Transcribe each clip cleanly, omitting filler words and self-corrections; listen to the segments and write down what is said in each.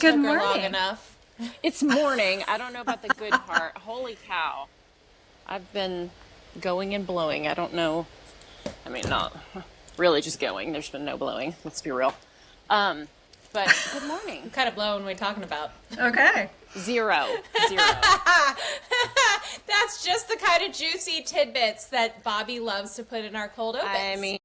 Good Took her long morning. enough. It's morning. I don't know about the good part. Holy cow. I've been going and blowing. I don't know. I mean, not really just going. There's been no blowing. Let's be real. But good morning. What kind of blowing are we talking about? Okay. Zero. That's just the kind of juicy tidbits that Bobby loves to put in our cold opens. I mean,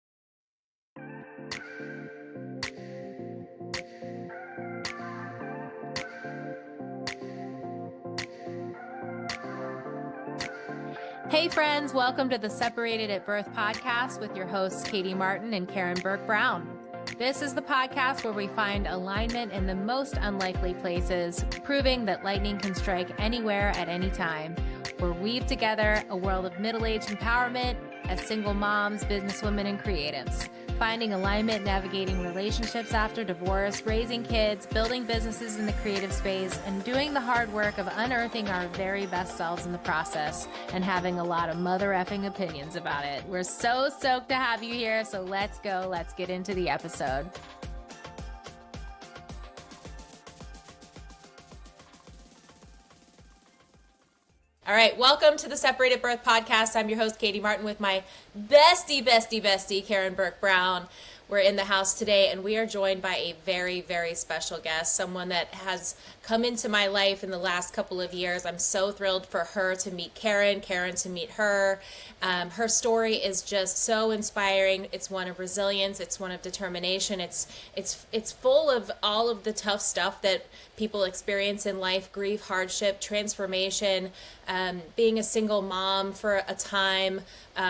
Hey friends, welcome to the Separated at Birth podcast with your hosts Katie Martin and Karen Burke-Brown. This is the podcast where we find alignment in the most unlikely places, proving that lightning can strike anywhere at any time. We'll weave together a world of middle-aged empowerment as single moms, businesswomen, and creatives. Finding alignment, navigating relationships after divorce, raising kids, building businesses in the creative space, and doing the hard work of unearthing our very best selves in the process and having a lot of mother effing opinions about it. We're so stoked to have you here, so let's go. Let's get into the episode. All right, welcome to the Separated Birth podcast. I'm your host, Katie Martin, with my bestie, Karen Burke-Brown. We're in the house today, and we are joined by a very, very special guest, someone that has come into my life in the last couple of years. I'm so thrilled for her to meet Karen to meet her. Her story is just so inspiring. It's one of resilience. It's one of determination. It's full of all of the tough stuff that people experience in life: grief, hardship, transformation, being a single mom for a time,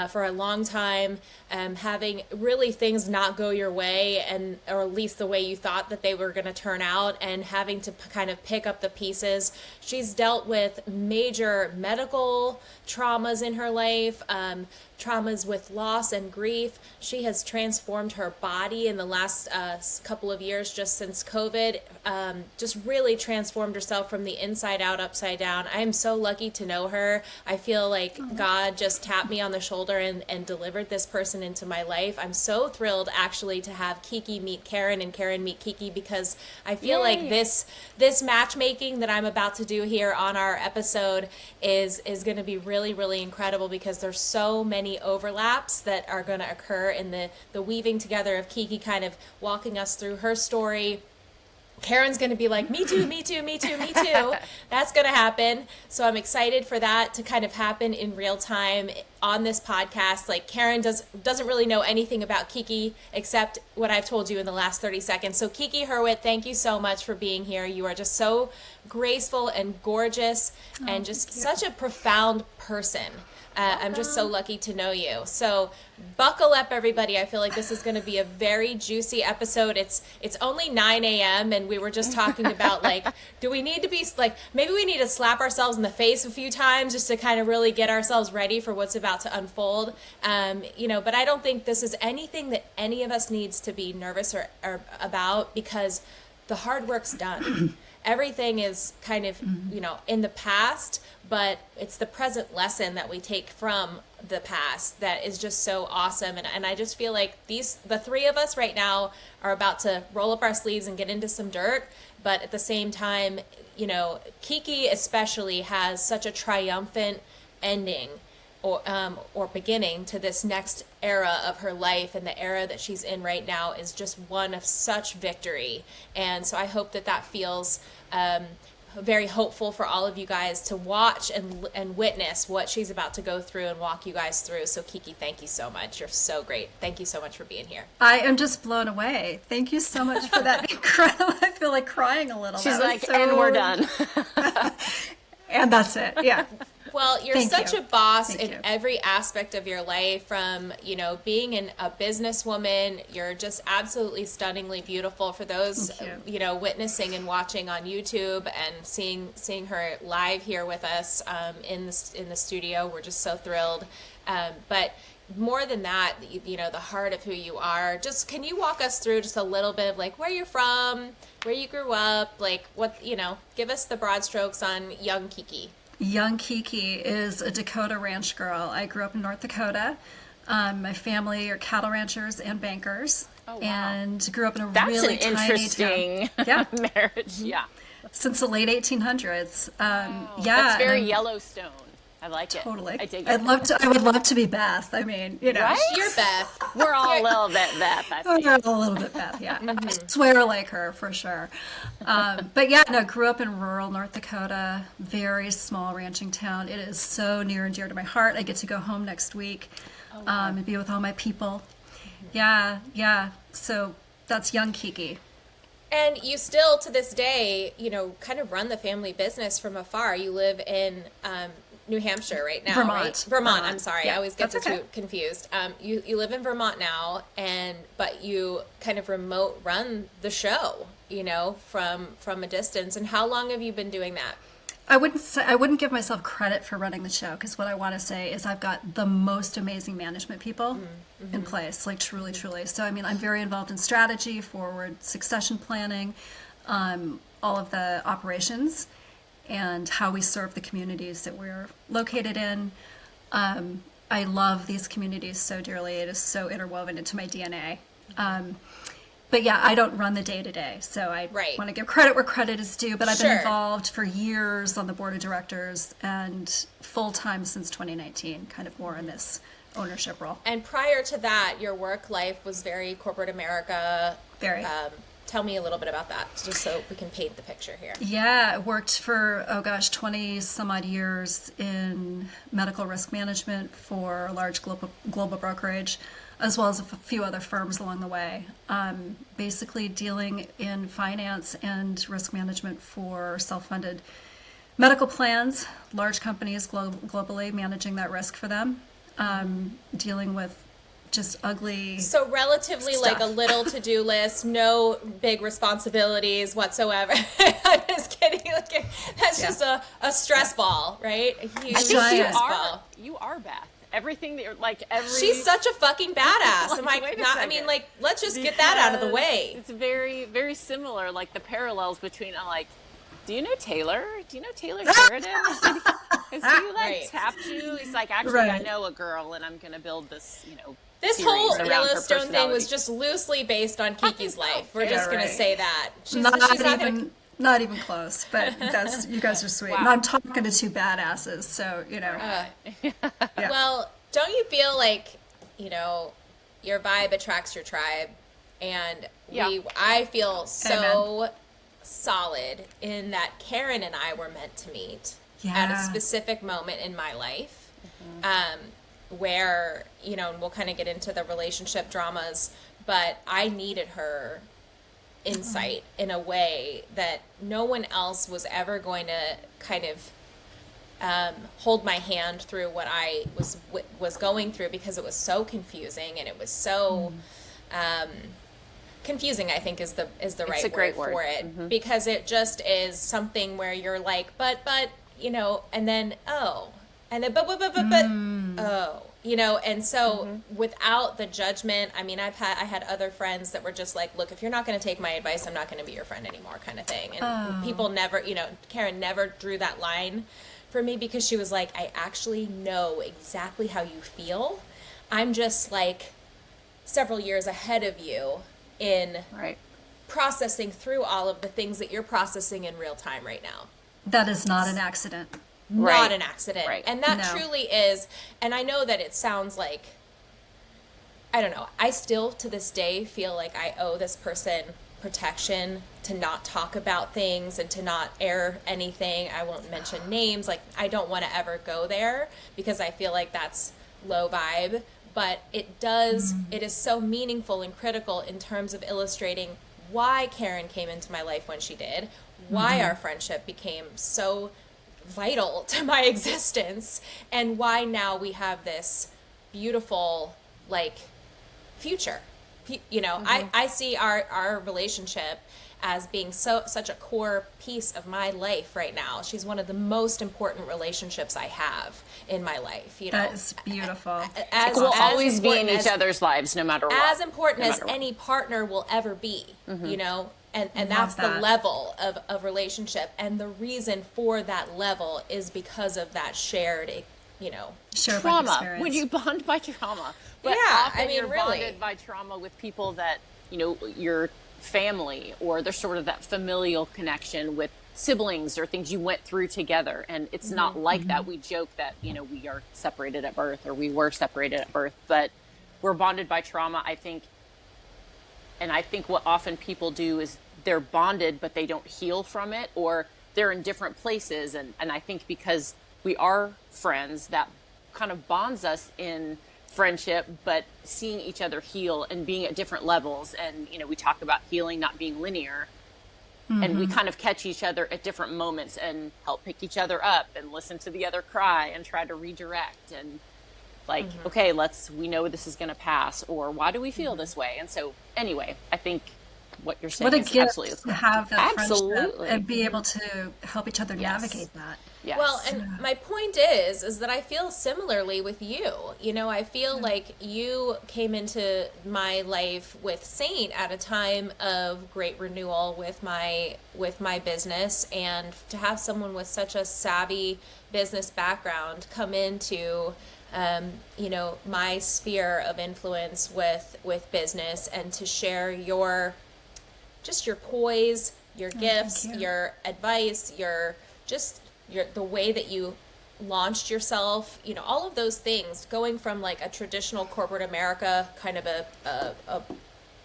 for a long time, having really things not go your way, and or at least the way you thought that they were going to turn out, and having to kind of pick up the pieces. She's dealt with major medical traumas in her life, traumas with loss and grief. She has transformed her body in the last couple of years, just since COVID, just really transformed herself from the inside out, upside down. I am so lucky to know her. I feel like God just tapped me on the shoulder and delivered this person into my life. I'm so thrilled actually to have Kiki meet Karen and Karen meet Kiki, because I feel like this matchmaking that I'm about to do here on our episode is going to be really, really incredible, because there's so many overlaps that are going to occur in the weaving together of Kiki kind of walking us through her story. Karen's going to be like, me too. That's going to happen. So I'm excited for that to kind of happen in real time on this podcast. Like, Karen doesn't really know anything about Kiki except what I've told you in the last 30 seconds. So Kiki Hurwitt, thank you so much for being here. You are just so graceful and gorgeous and just such a profound person. I'm just so lucky to know you. So buckle up, everybody. I feel like this is going to be a very juicy episode. It's only 9 a.m. and we were just talking about, like, do we need to be, like, maybe we need to slap ourselves in the face a few times just to kind of really get ourselves ready for what's about to unfold. But I don't think this is anything that any of us needs to be nervous or about, because the hard work's done. Everything is kind of, in the past, but it's the present lesson that we take from the past that is just so awesome. And I just feel like the three of us right now are about to roll up our sleeves and get into some dirt. But at the same time, Kiki especially has such a triumphant ending or beginning to this next era of her life, and the era that she's in right now is just one of such victory. And so I hope that feels very hopeful for all of you guys to watch and witness what she's about to go through and walk you guys through. So Kiki, thank you so much. You're so great. Thank you so much for being here. I am just blown away. Thank you so much for that incredible. I feel like crying a little. She's like, and we're done. And that's it. Yeah. Well, you're Thank such you. a boss Thank in you. every aspect of your life, from, being a businesswoman. You're just absolutely stunningly beautiful. For those, Thank witnessing and watching on YouTube and seeing her live here with us in the studio, we're just so thrilled. But more than that, the heart of who you are. Just, can you walk us through just a little bit of, like, where you're from, where you grew up, like, what, give us the broad strokes on young Kiki. Young Kiki is a Dakota ranch girl. I grew up in North Dakota. My family are cattle ranchers and bankers. Oh, wow. and grew up in a That's really an tiny interesting town. Yeah, marriage. Yeah. since the late 1800s. Wow. Yeah, That's very and Yellowstone. I like it. totally. I dig it. I would love to be Beth. I mean, you know, Right? You're Beth. We're all a little bit Beth, I think. a little bit Beth. Yeah, I swear like her for sure. But yeah, no, grew up in rural North Dakota, very small ranching town. It is so near and dear to my heart. I get to go home next week and be with all my people. Yeah, yeah. So that's young Kiki. And you still, to this day, you know, kind of run the family business from afar. You live in New Hampshire right now, Vermont. right? Vermont. I'm sorry, Yeah, I always get the that's okay. two confused. You live in Vermont now, but you kind of remote run the show, you know, from a distance. And how long have you been doing that? I wouldn't give myself credit for running the show, because what I want to say is I've got the most amazing management people in place, like truly, truly. So I mean, I'm very involved in strategy, forward succession planning, all of the operations, and how we serve the communities that we're located in. I love these communities so dearly. It is so interwoven into my DNA. But yeah, I don't run the day-to-day, so I want to give credit where credit is due, but I've been involved for years on the board of directors and full-time since 2019, kind of more in this ownership role. And prior to that, your work life was very corporate America. Very. Tell me a little bit about that, just so we can paint the picture here. Yeah, I worked for, 20 some odd years in medical risk management for a large global brokerage, as well as a few other firms along the way. Basically dealing in finance and risk management for self-funded medical plans, large companies globally, managing that risk for them, dealing with just ugly So relatively stuff. like a little to-do list, no big responsibilities whatsoever. I'm just kidding. Like, that's just a stress ball, right? A huge I think Giant. you are Beth. Everything that you're like She's such a fucking badass. Like, Am I wait a not? I second. mean, like, let's just get that out of the way. It's very, very similar. Like the parallels between, I'm like, do you know Taylor? Do you know Taylor Sheridan? Is he like Right. tapped you? He's like, actually, Right. I know a girl, and I'm gonna build this, This series whole around her Yellowstone thing was personality. just loosely based on Kiki's life. We're Yeah, just gonna right. say that. She's not not even gonna. not even close, but that's you guys are sweet. Wow. And I'm talking to two badasses, so you know. Yeah. Well, don't you feel like, your vibe attracts your tribe? And Yeah. I feel so solid in that Karen and I were meant to meet at a Yeah. specific moment in my life, where, and we'll kind of get into the relationship dramas, but I needed her insight in a way that no one else was ever going to kind of hold my hand through what I was going through, because it was so confusing, and it was so confusing, I think is the right a great word for word. it, because it just is something where you're like, but and then and so without the judgment, I mean, I had other friends that were just like, look, if you're not going to take my advice, I'm not going to be your friend anymore, kind of thing. And people never, Karen never drew that line for me, because she was like, I actually know exactly how you feel. I'm just like several years ahead of you in Right. processing through all of the things that you're processing in real time right now. That is not an accident. Not Right. an accident. Right. And that No. truly is, and I know that it sounds like, I don't know, I still to this day feel like I owe this person protection to not talk about things and to not air anything. I won't mention names. Like, I don't want to ever go there, because I feel like that's low vibe. But it is so meaningful and critical in terms of illustrating why Karen came into my life when she did, why our friendship became so vital to my existence, and why now we have this beautiful, like, future. I see our relationship as being such a core piece of my life right now. She's one of the most important relationships I have in my life. That is beautiful. We'll always be in important each other's lives, no matter what. as important No as matter what. any partner will ever be, and that's the that. level of relationship. And the reason for that level is because of that shared, Shared life Trauma. experience. When you bond by trauma. But Yeah, often I mean, you're really. bonded by trauma with people that your family, or there's sort of that familial connection with siblings or things you went through together. And it's not like that. We joke that, we are separated at birth, or we were separated at birth, but we're bonded by trauma, I think. And I think what often people do is they're bonded, but they don't heal from it, or they're in different places. And I think because we are friends, that kind of bonds us in friendship, but seeing each other heal and being at different levels. And, we talk about healing not being linear. And we kind of catch each other at different moments and help pick each other up and listen to the other cry and try to redirect. And okay, we know this is going to pass, or why do we feel this way? And so anyway, I think what you're saying is absolutely to have that friendship absolutely, and be able to help each other navigate that. Yes. Well, and my point is that I feel similarly with you. I feel like you came into my life with Saint at a time of great renewal with my business, and to have someone with such a savvy business background come into my sphere of influence with business, and to share your poise, your gifts, your advice, the way that you launched yourself, all of those things, going from like a traditional corporate America kind of a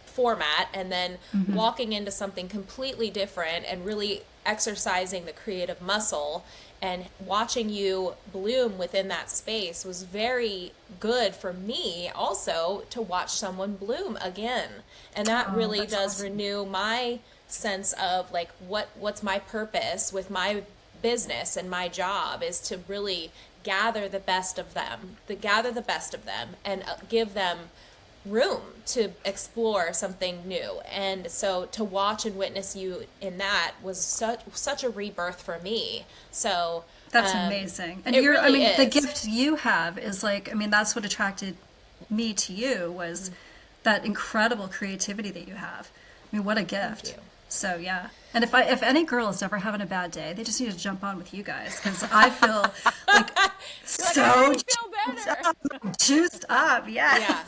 format, and then walking into something completely different and really exercising the creative muscle, and watching you bloom within that space was very good for me also to watch someone bloom again. And that really does awesome. Renew my sense of like what's my purpose with my business and my job, is to really gather the best of them and give them room to explore something new. And so to watch and witness you in that was such a rebirth for me. So that's amazing. And the gift you have is that's what attracted me to you, was that incredible creativity that you have. What a gift. Thank you. So yeah. And if any girl is ever having a bad day, they just need to jump on with you guys, because I feel so juiced up. Yeah.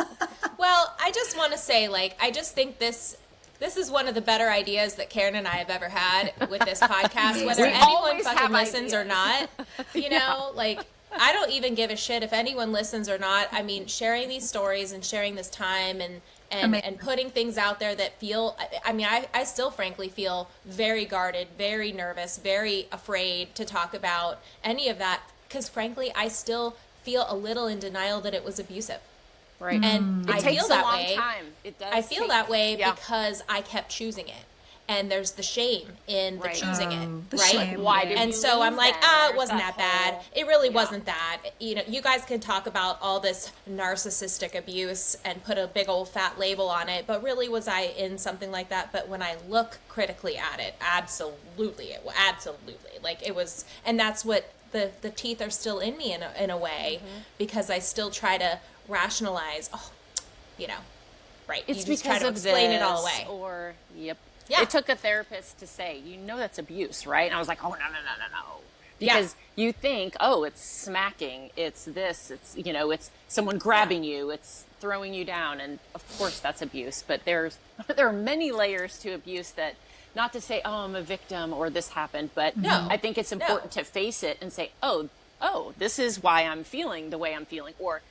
Well, I just want to say, I just think this is one of the better ideas that Karen and I have ever had with this podcast, whether anyone fucking listens or not. I don't even give a shit if anyone listens or not. I mean, sharing these stories and sharing this time and putting things out there that feel, I still frankly feel very guarded, very nervous, very afraid to talk about any of that, because frankly, I still feel a little in denial that it was abusive. Right. And it I takes feel that a long way. time. It does. I feel that way because I kept choosing it. And there's the shame in the choosing it, the right? shame. Why did and you so lose I'm like, then? it wasn't that bad. It really wasn't that. You guys can talk about all this narcissistic abuse and put a big old fat label on it, but really was I in something like that? But when I look critically at it, absolutely. It was, and that's what the teeth are still in me in a way, because I still try to rationalize, right. It's you just because try to of explain this, it all away. Or, yep. Yeah. It took a therapist to say, that's abuse, right? And I was like, oh, no. Because you think, it's smacking, it's this, it's, it's someone grabbing you, it's throwing you down. And of course that's abuse. But there are many layers to abuse, that, not to say, I'm a victim or this happened, but I think it's important to face it and say, oh, this is why I'm feeling the way I'm feeling, or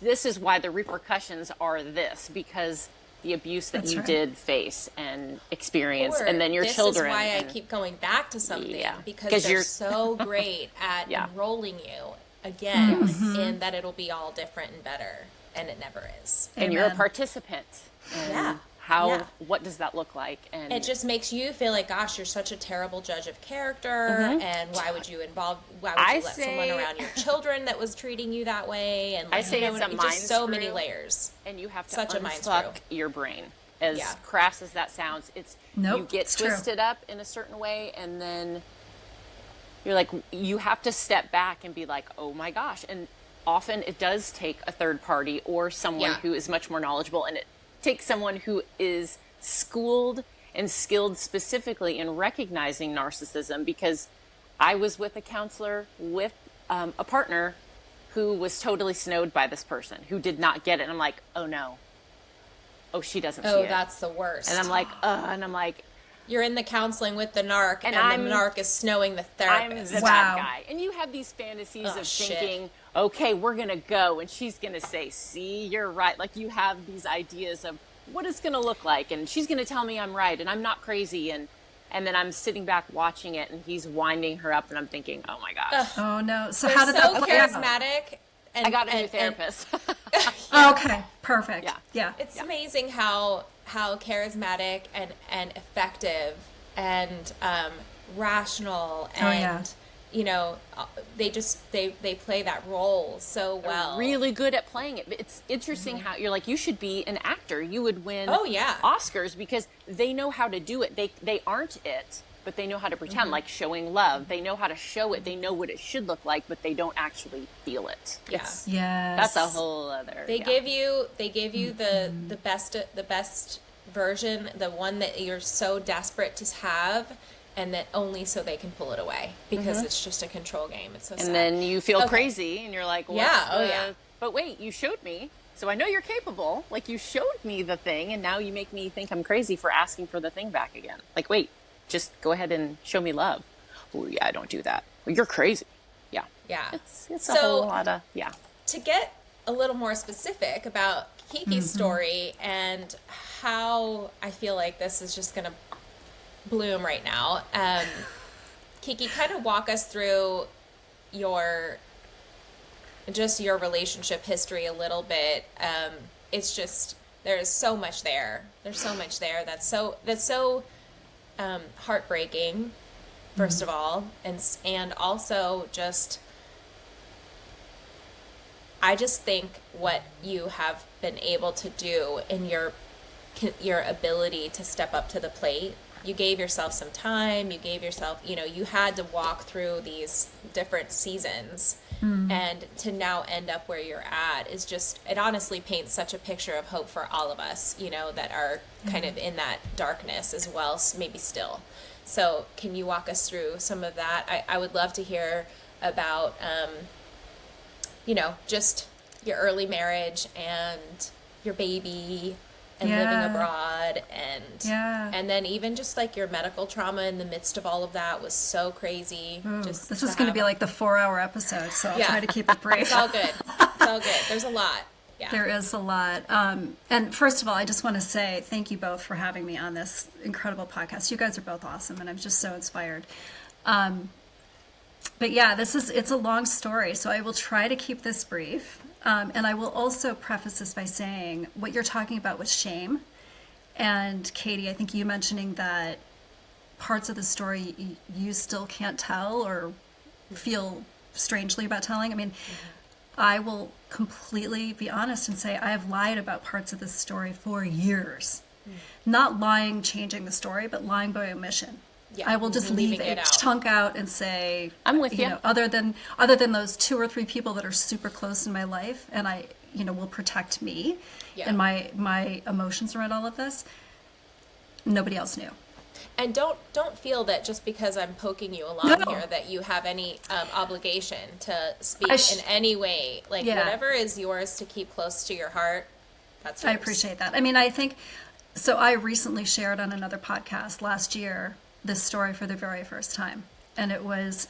this is why the repercussions are this, because the abuse that you did face and experience, and then your children. This is why I keep going back to something, because they're so great at enrolling you again in that it'll be all different and better, and it never is. And Amen. you're a participant. And what does that look like? And it just makes you feel like, gosh, you're such a terrible judge of character, and why would you let someone around your children that was treating you that way? And I say it's a mind just so screw, many layers. And you have to such a mind unfuck screw. your brain. As crass as that sounds, you get twisted up in a certain way, and then you're like, you have to step back and be like, oh my gosh. And often it does take a third party or someone who is much more knowledgeable, and it takes someone who is schooled and skilled specifically in recognizing narcissism, because I was with a counselor with a partner who was totally snowed by this person who did not get it. And I'm like, oh no, oh, she doesn't see Oh, it. that's the worst. And I'm like, you're in the counseling with the narc, and I'm- the narc is snowing the I'm therapist. the Wow. bad guy. And you have these fantasies Oh, of shit. thinking, okay, we're going to go. And she's going to say, see, you're right. Like you have these ideas of what it's going to look like. And she's going to tell me I'm right and I'm not crazy. And then I'm sitting back watching it and he's winding her up and I'm thinking, oh my gosh. Oh no. So They're how did so that play out? charismatic. And, I got a new and- therapist. Okay, perfect. Yeah. Yeah. It's amazing how charismatic and effective and rational and Oh, yeah. you know, they play that role so well. Really good at playing it. But it's interesting how you're like, you should be an actor. You would win Oh, yeah. Oscars because they know how to do it. They aren't it, but they know how to pretend, like showing love. They know how to show it. They know what it should look like, but they don't actually feel it. Yeah. It's- Yes. That's a whole other. They yeah. give you the best version, the one that you're so desperate to have, and that only so they can pull it away because it's just a control game. It's so sad. And then you feel Okay. crazy and you're like, what's Yeah, oh, the- yeah. But wait, you showed me. So I know you're capable. Like you showed me the thing and now you make me think I'm crazy for asking for the thing back again. Like, wait, just go ahead and show me love. Oh yeah, don't do that. Well, you're crazy. Yeah. Yeah. It's a So- whole lot of, yeah. To get a little more specific about Kiki's story and how I feel like this is just going to bloom right now, Kiki, kind of walk us through your relationship history a little bit. It's just, there's so much there. There's so much there that's so heartbreaking, first of all, and also just, I just think what you have been able to do in your ability to step up to the plate. You gave yourself some time. You gave yourself, you had to walk through these different seasons, and to now end up where you're at is just, it honestly paints such a picture of hope for all of us, that are kind of in that darkness as well, maybe still. So can you walk us through some of that? I would love to hear about, just your early marriage and your baby and living Yeah. abroad and then even just like your medical trauma in the midst of all of that was so crazy. Ooh, Just this to is going to have- be like the 4-hour episode, so I'll Yeah. try to keep it brief. It's all good. It's all good. There's a lot. Yeah. There is a lot. And first of all, I just want to say thank you both for having me on this incredible podcast. You guys are both awesome, and I'm just so inspired. But yeah, it's a long story, so I will try to keep this brief. And I will also preface this by saying what you're talking about with shame. And Katie, I think you mentioning that parts of the story you still can't tell or feel strangely about telling. I mean, I will completely be honest and say I have lied about parts of this story for years. Not lying, changing the story, but lying by omission. Yeah, I will just leave leaving it a out. chunk out and say, I'm with you. know, other than those 2 or 3 people that are super close in my life, and I, will protect me Yeah. and my emotions around all of this. Nobody else knew. And don't feel that just because I'm poking you along No. here that you have any obligation to speak I in any way. Like Yeah. whatever is yours to keep close to your heart, that's yours. I appreciate that. I mean, I think, so I recently shared on another podcast last year this story for the very first time. And it was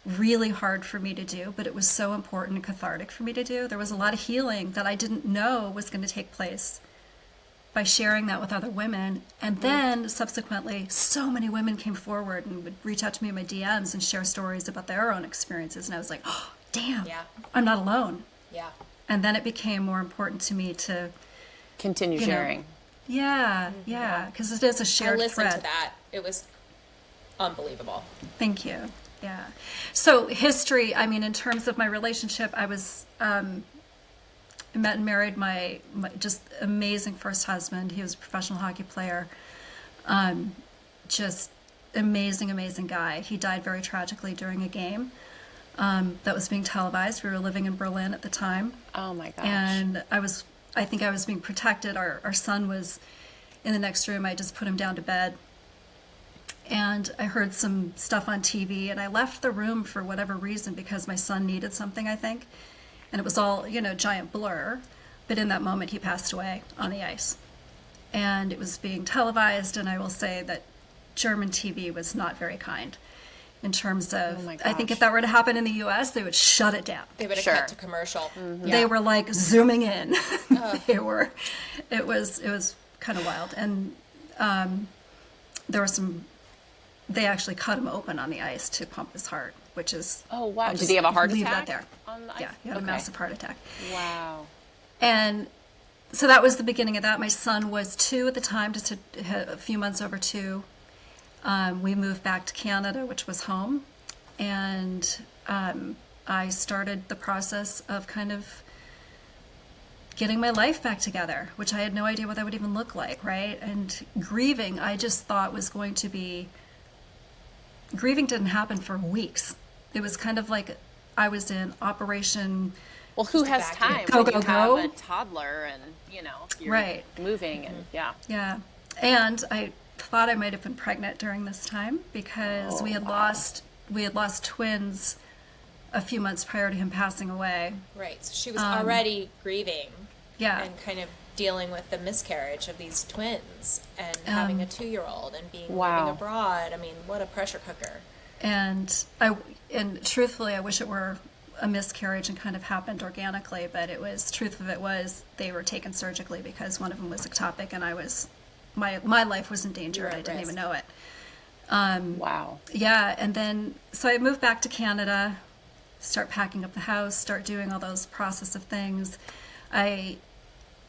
really hard for me to do, but it was so important and cathartic for me to do. There was a lot of healing that I didn't know was going to take place by sharing that with other women. And then subsequently, so many women came forward and would reach out to me in my DMs and share stories about their own experiences. And I was like, oh, damn, Yeah. I'm not alone. Yeah. And then it became more important to me to, Continue you know, sharing. yeah, because it is a I shared listened thread. to that. It was unbelievable. Thank you. Yeah. So history, I mean, in terms of my relationship, I was, I met and married my just amazing first husband. He was a professional hockey player. Just amazing, amazing guy. He died very tragically during a game that was being televised. We were living in Berlin at the time. Oh my gosh. And I think I was being protected. Our son was in the next room. I just put him down to bed. And I heard some stuff on TV, and I left the room for whatever reason because my son needed something, I think. And it was all, giant blur. But in that moment, he passed away on the ice. and it was being televised, and I will say that German TV was not very kind in terms of, Oh my I think gosh. if that were to happen in the US, they would shut it down. They would have Sure. cut to commercial. They were like zooming in. It was kind of wild. And there was they actually cut him open on the ice to pump his heart, which is, Oh, wow. I'll Did just he have a heart leave attack? that there. On the ice? Yeah, he had a Okay. massive heart attack. Wow. And so that was the beginning of that. My son was 2 at the time, just a few months over 2. We moved back to Canada, which was home. And I started the process of kind of getting my life back together, which I had no idea what that would even look like, right? And grieving, I just thought was going to be... Grieving didn't happen for weeks. It was kind of like I was in Operation... Well, who has back time Go, when go, you have go. a toddler and, you're Right. moving and, yeah. Yeah. And I thought I might have been pregnant during this time because we had lost twins a few months prior to him passing away. Right. So she was already grieving Yeah. and kind of dealing with the miscarriage of these twins and having a 2-year-old and being Wow. living abroad. I mean, what a pressure cooker. And truthfully, I wish it were a miscarriage and kind of happened organically, but truth of it was they were taken surgically because one of them was ectopic and my life was in danger You were and I at didn't risk. even know it. Wow. Yeah, and then so I moved back to Canada, start packing up the house, start doing all those process of things. I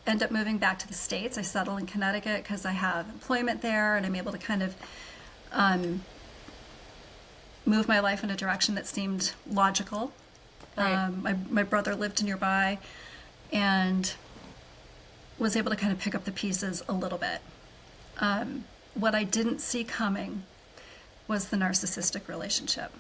end up moving back to the States. I settle in Connecticut because I have employment there, and I'm able to kind of move my life in a direction that seemed logical. Right. My brother lived nearby, and was able to kind of pick up the pieces a little bit. What I didn't see coming was the narcissistic relationship.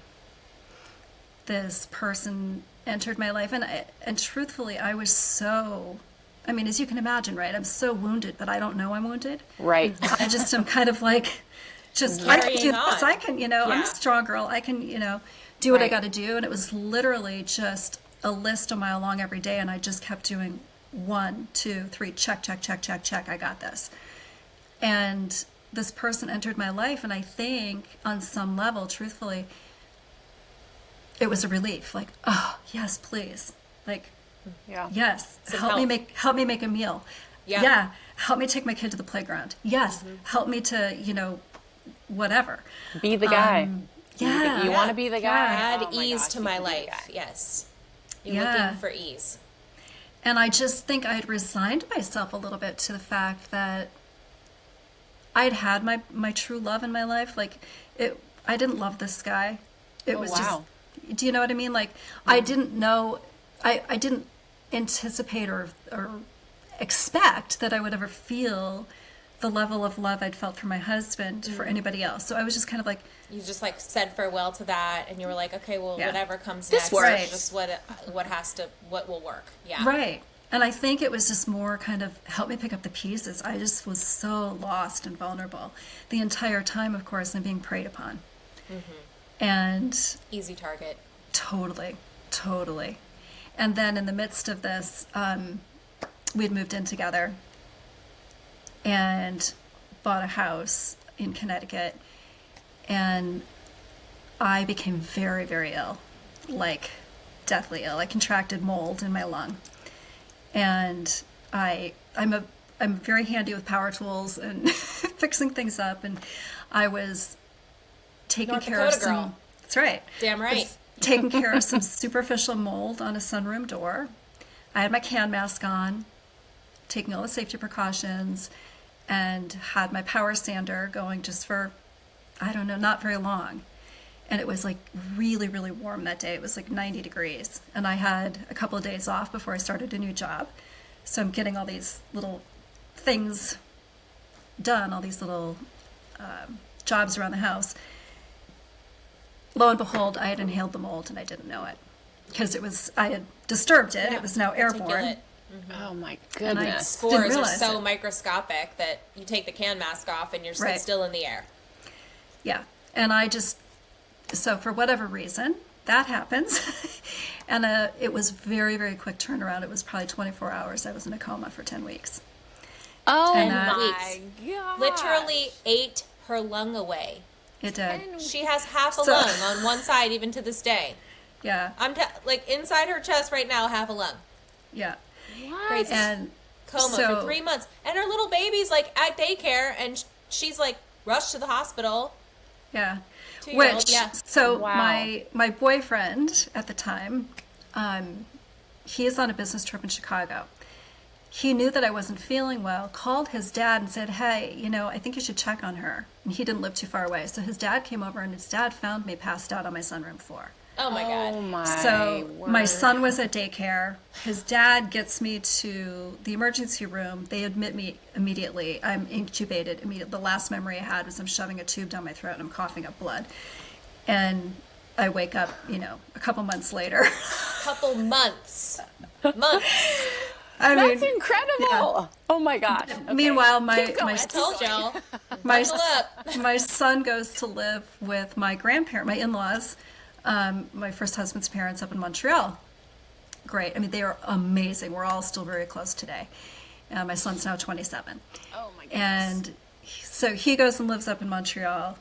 This person entered my life, and truthfully, I was so, I mean, as you can imagine, right? I'm so wounded, but I don't know I'm wounded. Right. I just am kind of like, I can do Carrying this. on. I can, I'm Yeah. a strong girl. I can, do what I Right. got to do. And it was literally just a list a mile long every day, and I just kept doing 1, 2, 3, check, check, check, check, check. I got this. And this person entered my life, and I think on some level, truthfully, it was a relief. Like, oh yes, please. Like, Yeah. yes, Some help me help. make a meal. Yeah. Help me take my kid to the playground. Yes, help me to whatever. Be the guy. Yeah, You want to be the guy? Add Oh my ease gosh, to you my can be the life. guy. Yes. You're Yeah. looking for ease. And I just think I had resigned myself a little bit to the fact that I'd had my true love in my life. Like, I didn't love this guy. It was wow. just, do you know what I mean? Like, I didn't know, I didn't anticipate or expect that I would ever feel the level of love I'd felt for my husband for anybody else. So I was just kind of like, You just like said farewell to that, and you were like, okay, well, Yeah. whatever comes This next, works. is just what will work. Yeah. right. And I think it was just more kind of help me pick up the pieces. I just was so lost and vulnerable the entire time, of course, and being preyed upon. And Easy target. totally. And then in the midst of this, we'd moved in together and bought a house in Connecticut. And I became very, very ill, like deathly ill. I contracted mold in my lung. And I'm very handy with power tools and fixing things up. And I was taking North care of Dakota some. girl. That's right. Damn right. Was taking care of some superficial mold on a sunroom door. I had my can mask on, taking all the safety precautions, and had my power sander going just for, I don't know, not very long. And it was like really, really warm that day. It was like 90 degrees. And I had a couple of days off before I started a new job. So I'm getting all these little things done, all these little jobs around the house. Lo and behold, I had inhaled the mold and I didn't know it. Because I had disturbed it. Yeah. It was now airborne. Particulate. Oh my And I goodness. didn't Spores are realize so it. microscopic that you take the can mask off and you're Right. still in the air. Yeah. And so for whatever reason, that happens. And it was very, very quick turnaround. It was probably 24 hours. I was in a coma for 10 weeks. Oh 10 my god! Literally ate her lung away. It did. She has half a So- lung on one side, even to this day. Yeah. Like inside her chest right now, half a lung. Yeah. What? Crazy. And Coma so, for 3 months, and her little baby's like at daycare, and she's like rushed to the hospital. yeah. 2-year-old, Which, yeah. so Wow. my boyfriend at the time, he is on a business trip in Chicago. He knew that I wasn't feeling well, called his dad and said, hey, you know, I think you should check on her. And he didn't live too far away. So his dad came over, and his dad found me passed out on my sunroom floor. Oh my Oh god. my. So my word. son was at daycare. His dad gets me to the emergency room. They admit me immediately. I'm intubated immediately. The last memory I had was I'm shoving a tube down my throat and I'm coughing up blood. And I wake up, you know, a couple months later. Couple months. Months. I That's mean, incredible. Oh my gosh. Okay. meanwhile, my I told y'all. my Buckle up. my son goes to live with my my in-laws, my first husband's parents up in Montreal. Great. I mean, they are amazing. We're all still very close today. My son's now 27. Oh my goodness. And so he goes and lives up in Montreal,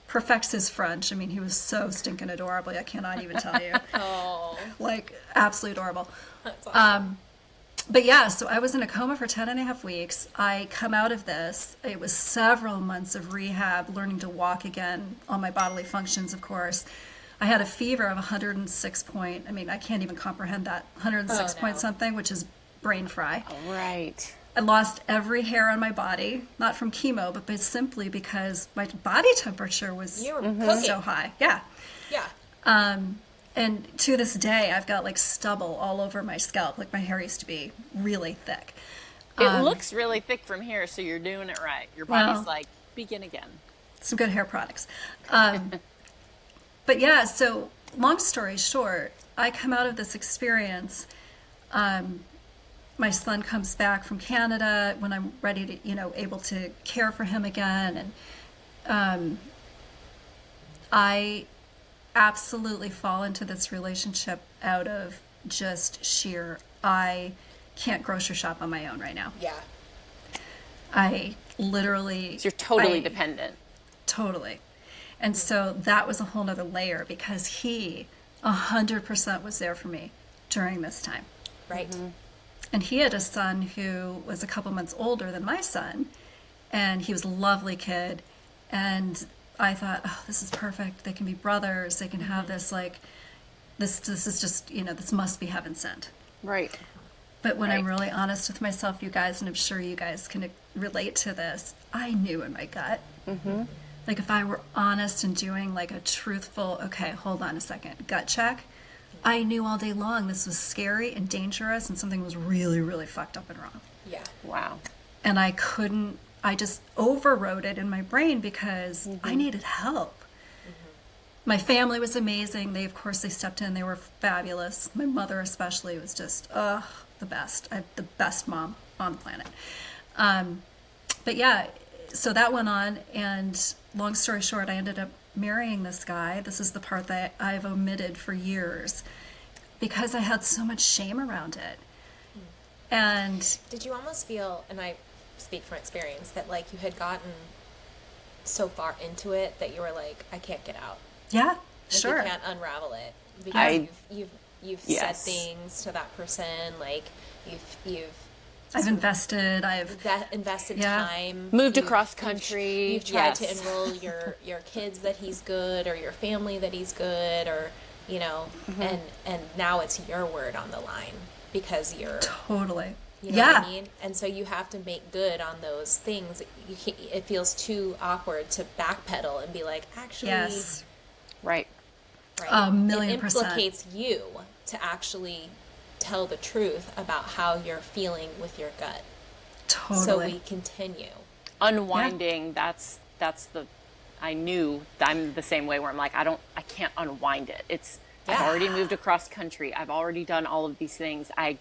perfects his French. I mean, he was so stinking adorable. I cannot even tell you. Oh, Like, absolutely adorable. that's awesome. But yeah, so I was in a coma for 10 and a half weeks. I come out of this. It was several months of rehab, learning to walk again, all my bodily functions, of course. I had a fever of 106 point, I mean, I can't even comprehend that. 106 Oh, point no. something, which is brain fry. Right. I lost every hair on my body, not from chemo, but simply because my body temperature was You were cooking. so high. Yeah. Yeah. And to this day, I've got like stubble all over my scalp. Like my hair used to be really thick. It looks really thick from here, so you're doing it right. Your body's Well- like, begin again. Some good hair products. But yeah, so long story short, I come out of this experience. My son comes back from Canada when I'm ready to, you know, able to care for him again. And I absolutely fall into this relationship out of just sheer, I can't grocery shop on my own right now. Yeah. I literally. So you're totally I- dependent. Totally. And so that was a whole nother layer because he 100% was there for me during this time. Right. And he had a son who was a couple months older than my son, and he was a lovely kid. And I thought, oh, this is perfect. They can be brothers. They can have this, like, this is just, you know, this must be heaven sent. Right. But when I'm Right. really honest with myself, you guys, and I'm sure you guys can relate to this, I knew in my gut. Like if I were honest and doing like a truthful, okay, hold on a second, gut check, I knew all day long this was scary and dangerous and something was really, really fucked up and wrong. Yeah. Wow. And I just overrode it in my brain because I needed help. My family was amazing. They, of course, they stepped in. They were fabulous. My mother especially was just, the best. I have the best mom on the planet. But yeah, so that went on, and long story short, I ended up marrying this guy. This is the part that I've omitted for years because I had so much shame around it. And Did you almost feel, and I speak from experience, that like you had gotten so far into it that you were like, I can't get out. yeah, Like sure. you can't unravel it because you've said Yes. things to that person, like you've I've invested. I've invested Yeah. time, Moved you've- across country. You've tried to Yes. enroll your kids that he's good, or your family that he's good, or you know, and now it's your word on the line because you're. totally. You know yeah. what I mean? And so you have to make good on those things. You can't, it feels too awkward to backpedal and be like, actually, Yes. Right. right. A million It percent. implicates you to actually tell the truth about how you're feeling with your gut. Totally. So we continue. Unwinding, that's the, I knew I'm the same way where I'm like, I can't unwind it. I've Yeah. already moved across country. I've already done all of these things. I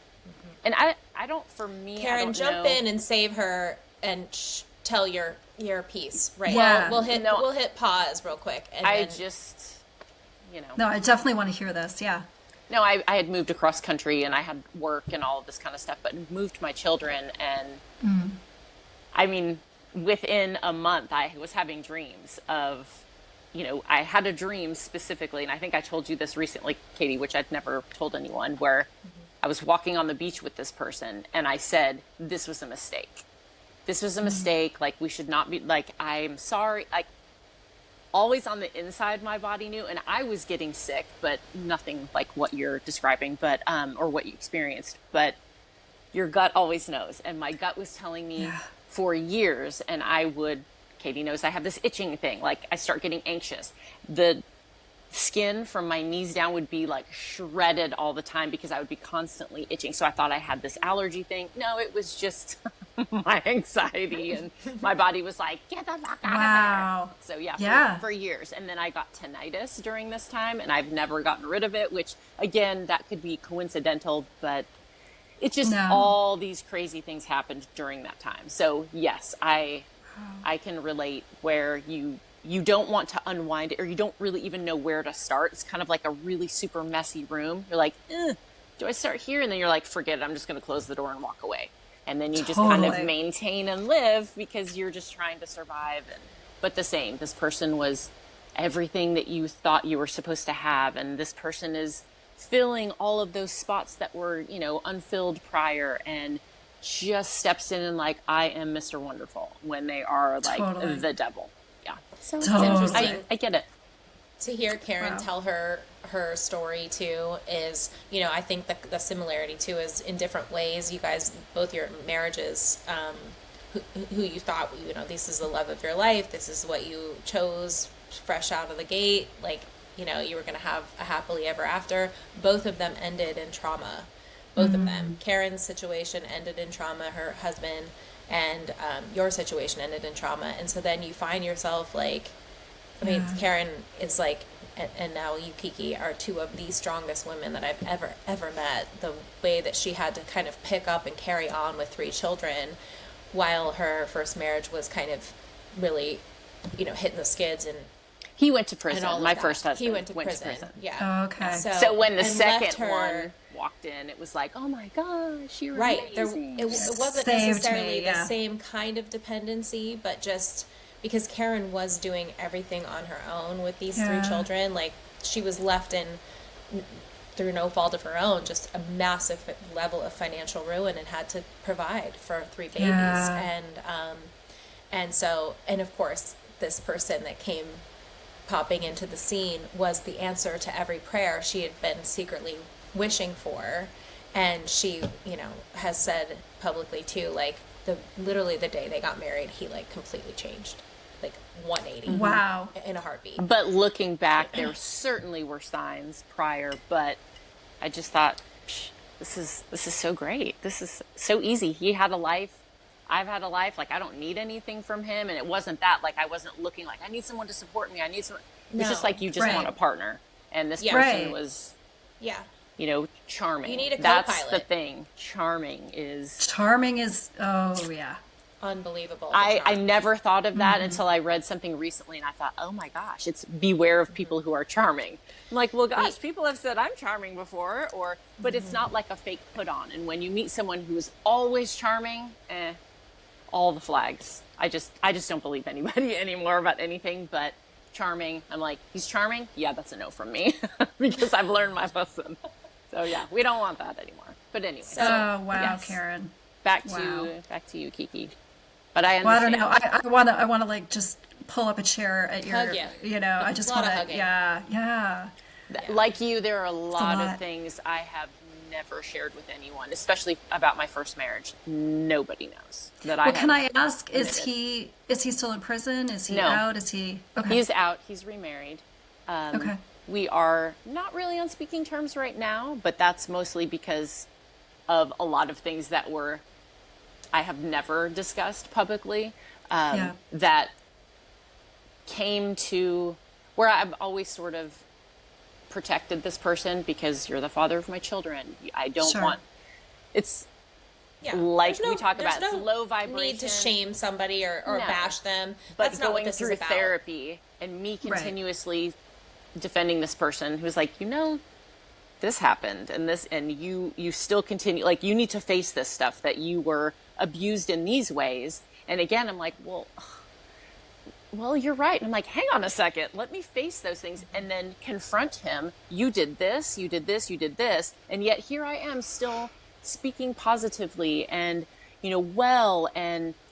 don't, for me, I Karen, don't jump know. in and save her and tell your piece. Right. Yeah. We'll hit pause real quick. And I then, just, you know. No, I definitely want to hear this. Yeah. No, I had moved across country and I had work and all of this kind of stuff, but moved my children and I mean, within a month, I was having dreams of, I had a dream specifically, and I think I told you this recently, Katie, which I'd never told anyone, where I was walking on the beach with this person, and I said, this was a mistake. This was a mistake. Like, we should not be, like, I'm sorry. Like, always on the inside, my body knew, and I was getting sick, but nothing like what you're describing, but, or what you experienced, but your gut always knows. And my gut was telling me for years, and Katie knows I have this itching thing. Like, I start getting anxious. The skin from my knees down would be like shredded all the time because I would be constantly itching. So I thought I had this allergy thing. No, it was just my anxiety, and my body was like, get the fuck out of there. So for years. And then I got tinnitus during this time, and I've never gotten rid of it, which again, that could be coincidental, but it's just all these crazy things happened during that time. So yes, I can relate where you don't want to unwind it, or you don't really even know where to start. It's kind of like a really super messy room. You're like, do I start here? And then you're like, forget it. I'm just going to close the door and walk away. And then you just kind of maintain and live because you're just trying to survive. But the same, this person was everything that you thought you were supposed to have. And this person is filling all of those spots that were, unfilled prior, and just steps in and like, I am Mr. Wonderful, when they are like the devil. Yeah. So it's interesting. I get it. To hear Karen tell her story too is, I think the similarity too is in different ways. You guys, both your marriages, who you thought, this is the love of your life. This is what you chose fresh out of the gate. Like, you were going to have a happily ever after. Both of them ended in trauma. Both of them. Karen's situation ended in trauma, her husband, and your situation ended in trauma. And so then you find yourself like, Karen is like, and now you, Kiki, are two of the strongest women that I've ever met. The way that she had to kind of pick up and carry on with 3 children while her first marriage was kind of really, hitting the skids. And he went to prison. My first husband he went to prison. Yeah. Oh, okay. So when the second one walked in, it was like, oh my gosh, you're amazing. It wasn't necessarily the same kind of dependency, but just because Karen was doing everything on her own with these 3 children, like she was left in, through no fault of her own, just a massive level of financial ruin, and had to provide for 3 babies. And so, and of course, this person that came popping into the scene was the answer to every prayer she had been secretly wishing for. And she, has said publicly too, like literally the day they got married, he like completely changed, like 180. Wow. In a heartbeat. But looking back, there certainly were signs prior, but I just thought, this is so great. This is so easy. He had a life. I've had a life. Like, I don't need anything from him. And it wasn't that, like, I wasn't looking like, I need someone to support me. It's just like, you just want a partner. And this person was, charming. You need a That's co-pilot. the thing. Charming is, oh yeah. Unbelievable. I never thought of that until I read something recently, and I thought, oh my gosh, it's beware of people who are charming. I'm like, well, gosh, people have said I'm charming before, but it's not like a fake put on. And when you meet someone who is always charming, all the flags. I just don't believe anybody anymore about anything but charming. I'm like, he's charming? Yeah, that's a no from me because I've learned my lesson. So yeah, we don't want that anymore. But anyway. Oh wow, yes. Karen. Back to you, Kiki. But I understand. Well, I don't know. I want to like just pull up a chair at your, hug you. I just want to, yeah. Like you, there are a lot of things I have never shared with anyone, especially about my first marriage. Nobody knows that I. Well, can I ask? Is he still in prison? Is he out? Is he? Okay. He's out. He's remarried. Okay. We are not really on speaking terms right now, but that's mostly because of a lot of things that I have never discussed publicly. That came to where I've always sort of protected this person because you're the father of my children. I don't want it's like we talk about it's low vibration. Need to shame somebody or bash them. But that's not going what this through is about. therapy and me continuously defending this person who's like, this happened and you still continue, like, you need to face this stuff that you were abused in these ways. And again, I'm like, well, you're right. And I'm like, hang on a second, let me face those things and then confront him. You did this, you did this, you did this. And yet here I am still speaking positively and,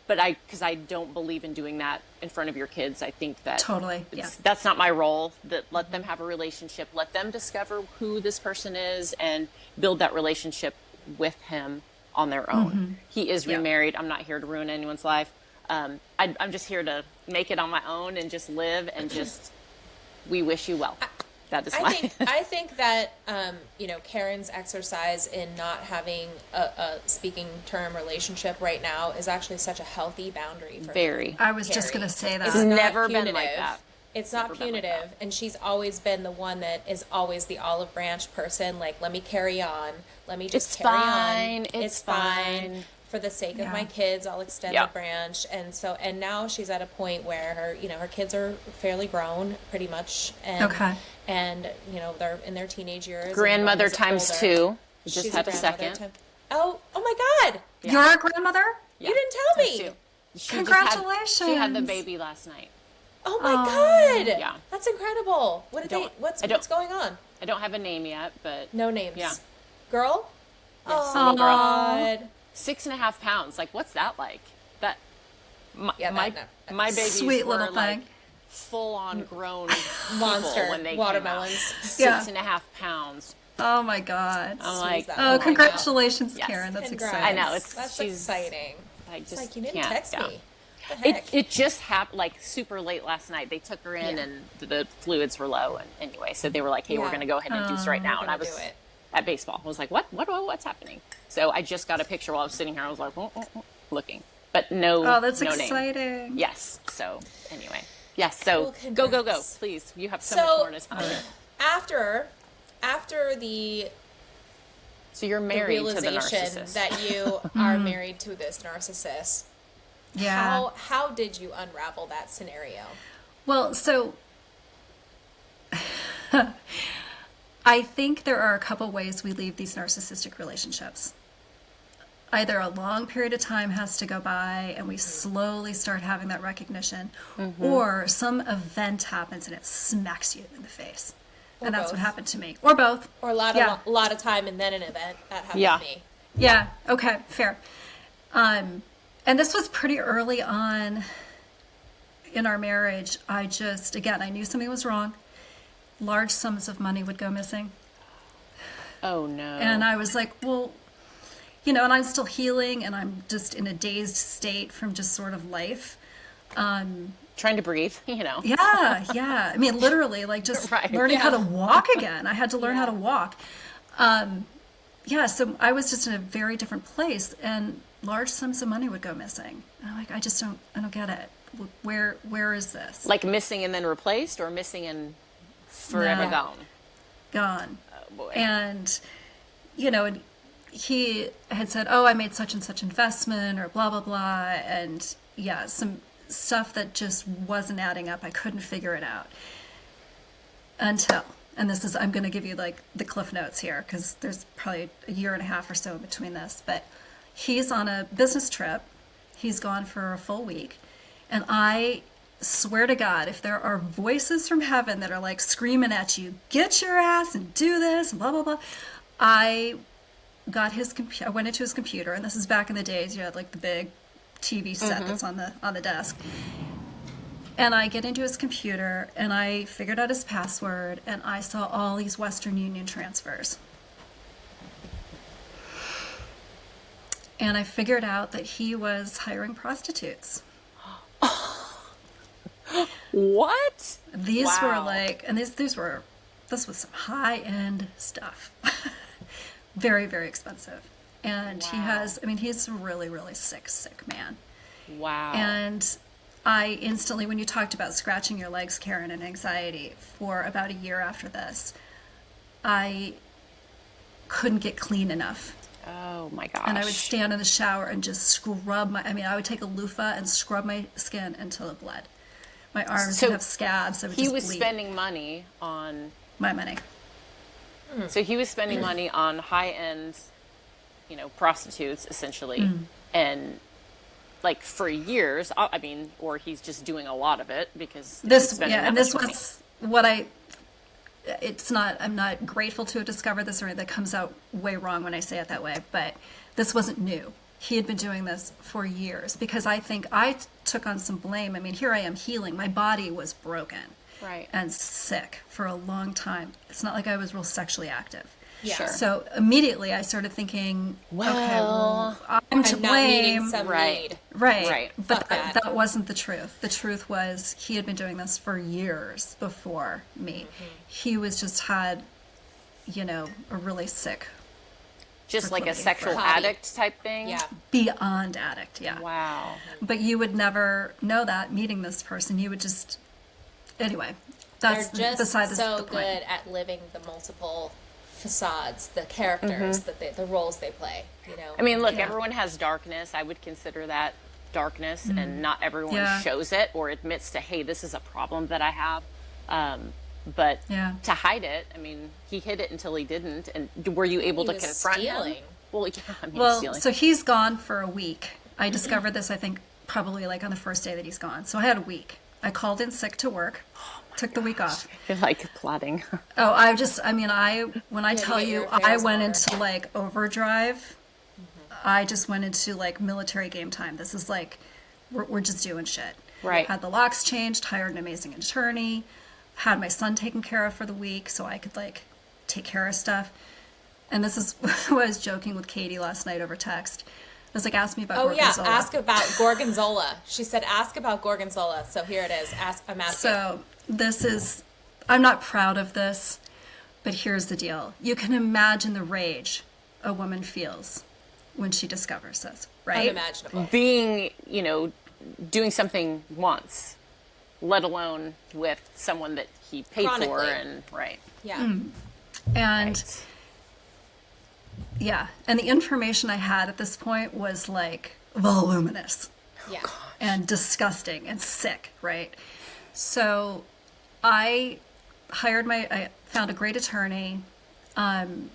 because I don't believe in doing that in front of your kids. I think that Totally. Yeah. that's not my role. That let them have a relationship, let them discover who this person is and build that relationship with him on their own. He is remarried. I'm not here to ruin anyone's life. I'm just here to make it on my own and just live and just, we wish you well. That is I think that, Karen's exercise in not having a speaking term relationship right now is actually such a healthy boundary for Very. I was just going to say that. It's never been like that. It's not punitive, and she's always been the one that is always the olive branch person. Like, let me carry on. Let me just carry on. It's fine. For the sake of my kids, I'll extend the branch. And now she's at a point where her kids are fairly grown, pretty much. And, and they're in their teenage years. Grandmother times two. Just She's had a second. Oh my God! Yeah. You're a grandmother? Yeah. You didn't tell me. Congratulations! She had the baby last night. Oh my God! Yeah, that's incredible. What's going on? I don't have a name yet, but no names. Yeah, girl. Yes, oh God. 6.5 pounds. Like, what's that like? My babies sweet were little like thing. full on grown monster when they watermelons. 6.5 pounds. Oh my God. I'm like, congratulations, Karen. That's exciting. I know that's exciting. It's like you didn't text me. It just happened like super late last night. They took her in and the fluids were low. And anyway, so they were like, hey, we're going to go ahead and do this right now. And I was at baseball. I was like, what's happening? So I just got a picture while I was sitting here. I was like, looking, but no. Oh, that's no exciting. Name. Yes. So anyway, yes. So go, please. You have so much more to tell me. After the you're married the realization to the narcissist. that you are married to this narcissist. Yeah. How did you unravel that scenario? Well, so I think there are a couple ways we leave these narcissistic relationships. Either a long period of time has to go by and we slowly start having that recognition, or some event happens and it smacks you in the face. And that's what happened to me. Or both. Or a lot of time and then an event. That happened to me. Yeah. Okay. Fair. And this was pretty early on in our marriage. I knew something was wrong. Large sums of money would go missing. Oh, no. And I was like, well, and I'm still healing and I'm just in a dazed state from just sort of life. Trying to breathe, Yeah. I mean, literally, like just learning how to walk again. I had to learn how to walk. So I was just in a very different place and large sums of money would go missing. And I'm like, I don't get it. Where is this? Like missing and then replaced, or missing and forever gone? Oh boy. And he had said, oh, I made such and such investment or blah blah blah, and some stuff that just wasn't adding up. I couldn't figure it out until, and this is, I'm going to give you like the cliff notes here because there's probably a year and a half or so in between this, but he's on a business trip. He's gone for a full week. And I swear to God, if there are voices from heaven that are like screaming at you, get your ass and do this, and blah, blah, blah. I got I went into his computer, and this is back in the days, you had like the big TV set that's on the desk. And I get into his computer, and I figured out his password, and I saw all these Western Union transfers. And I figured out that he was hiring prostitutes. What? These were like, and this was some high-end stuff. Very, very expensive. And he's a really, really sick man. Wow. And I instantly, when you talked about scratching your legs, Karen, and anxiety, for about a year after this, I couldn't get clean enough. Oh my gosh. And I would stand in the shower and just scrub I would take a loofah and scrub my skin until it bled. My arms would have scabs. He was spending money on... My money. So he was spending money on high-end, prostitutes, essentially. And like for years. I mean, or he's just doing a lot of it because This, he's spending yeah, that and much this money. was what I'm not grateful to have discovered this, or that comes out way wrong when I say it that way, but this wasn't new. He had been doing this for years because I think I took on some blame. I mean, here I am healing. My body was broken Right. and sick for a long time. It's not like I was real sexually active. Yeah. Sure. So immediately I started thinking, okay, well, I'm to I'm not needing blame. some Right. need. Right. But Fuck that. that wasn't the truth. The truth was he had been doing this for years before me. He was just had, a really sick, Just like a proclivity sexual for hobby. addict type thing. Yeah. beyond addict. Yeah. Wow. But you would never know that meeting this person. You would just, anyway, that's They're just beside so the point. good at living the multiple facades, the characters, the roles they play. I mean, look, Yeah. everyone has darkness. I would consider that darkness, and not everyone Yeah. shows it or admits to, hey, this is a problem that I have. But Yeah. to hide it, I mean, he hid it until he didn't. And were you able He to was confront stealing. him? Well, yeah, I mean, Well, stealing. so he's gone for a week. I discovered this, I think, probably like on the first day that he's gone. So I had a week. I called in sick to work, took the week off. I feel like plotting. Oh, when I tell get you, your I affairs in went order. into like overdrive. I just went into like military game time. This is like, we're just doing shit. Right. Had the locks changed, hired an amazing attorney, had my son taken care of for the week so I could like take care of stuff. And this is what I was joking with Katie last night over text. I was like, ask me about Oh yeah, Gorgonzola. ask about Gorgonzola. She said, ask about Gorgonzola. So here it is. I'm asking. So I'm not proud of this, but here's the deal. You can imagine the rage a woman feels when she discovers this, right? Unimaginable. Being, doing something once, let alone with someone that he paid for, Chronically. and right. Yeah. And Right. yeah, and the information I had at this point was like voluminous Yeah. and disgusting and sick, right? So I found a great attorney, and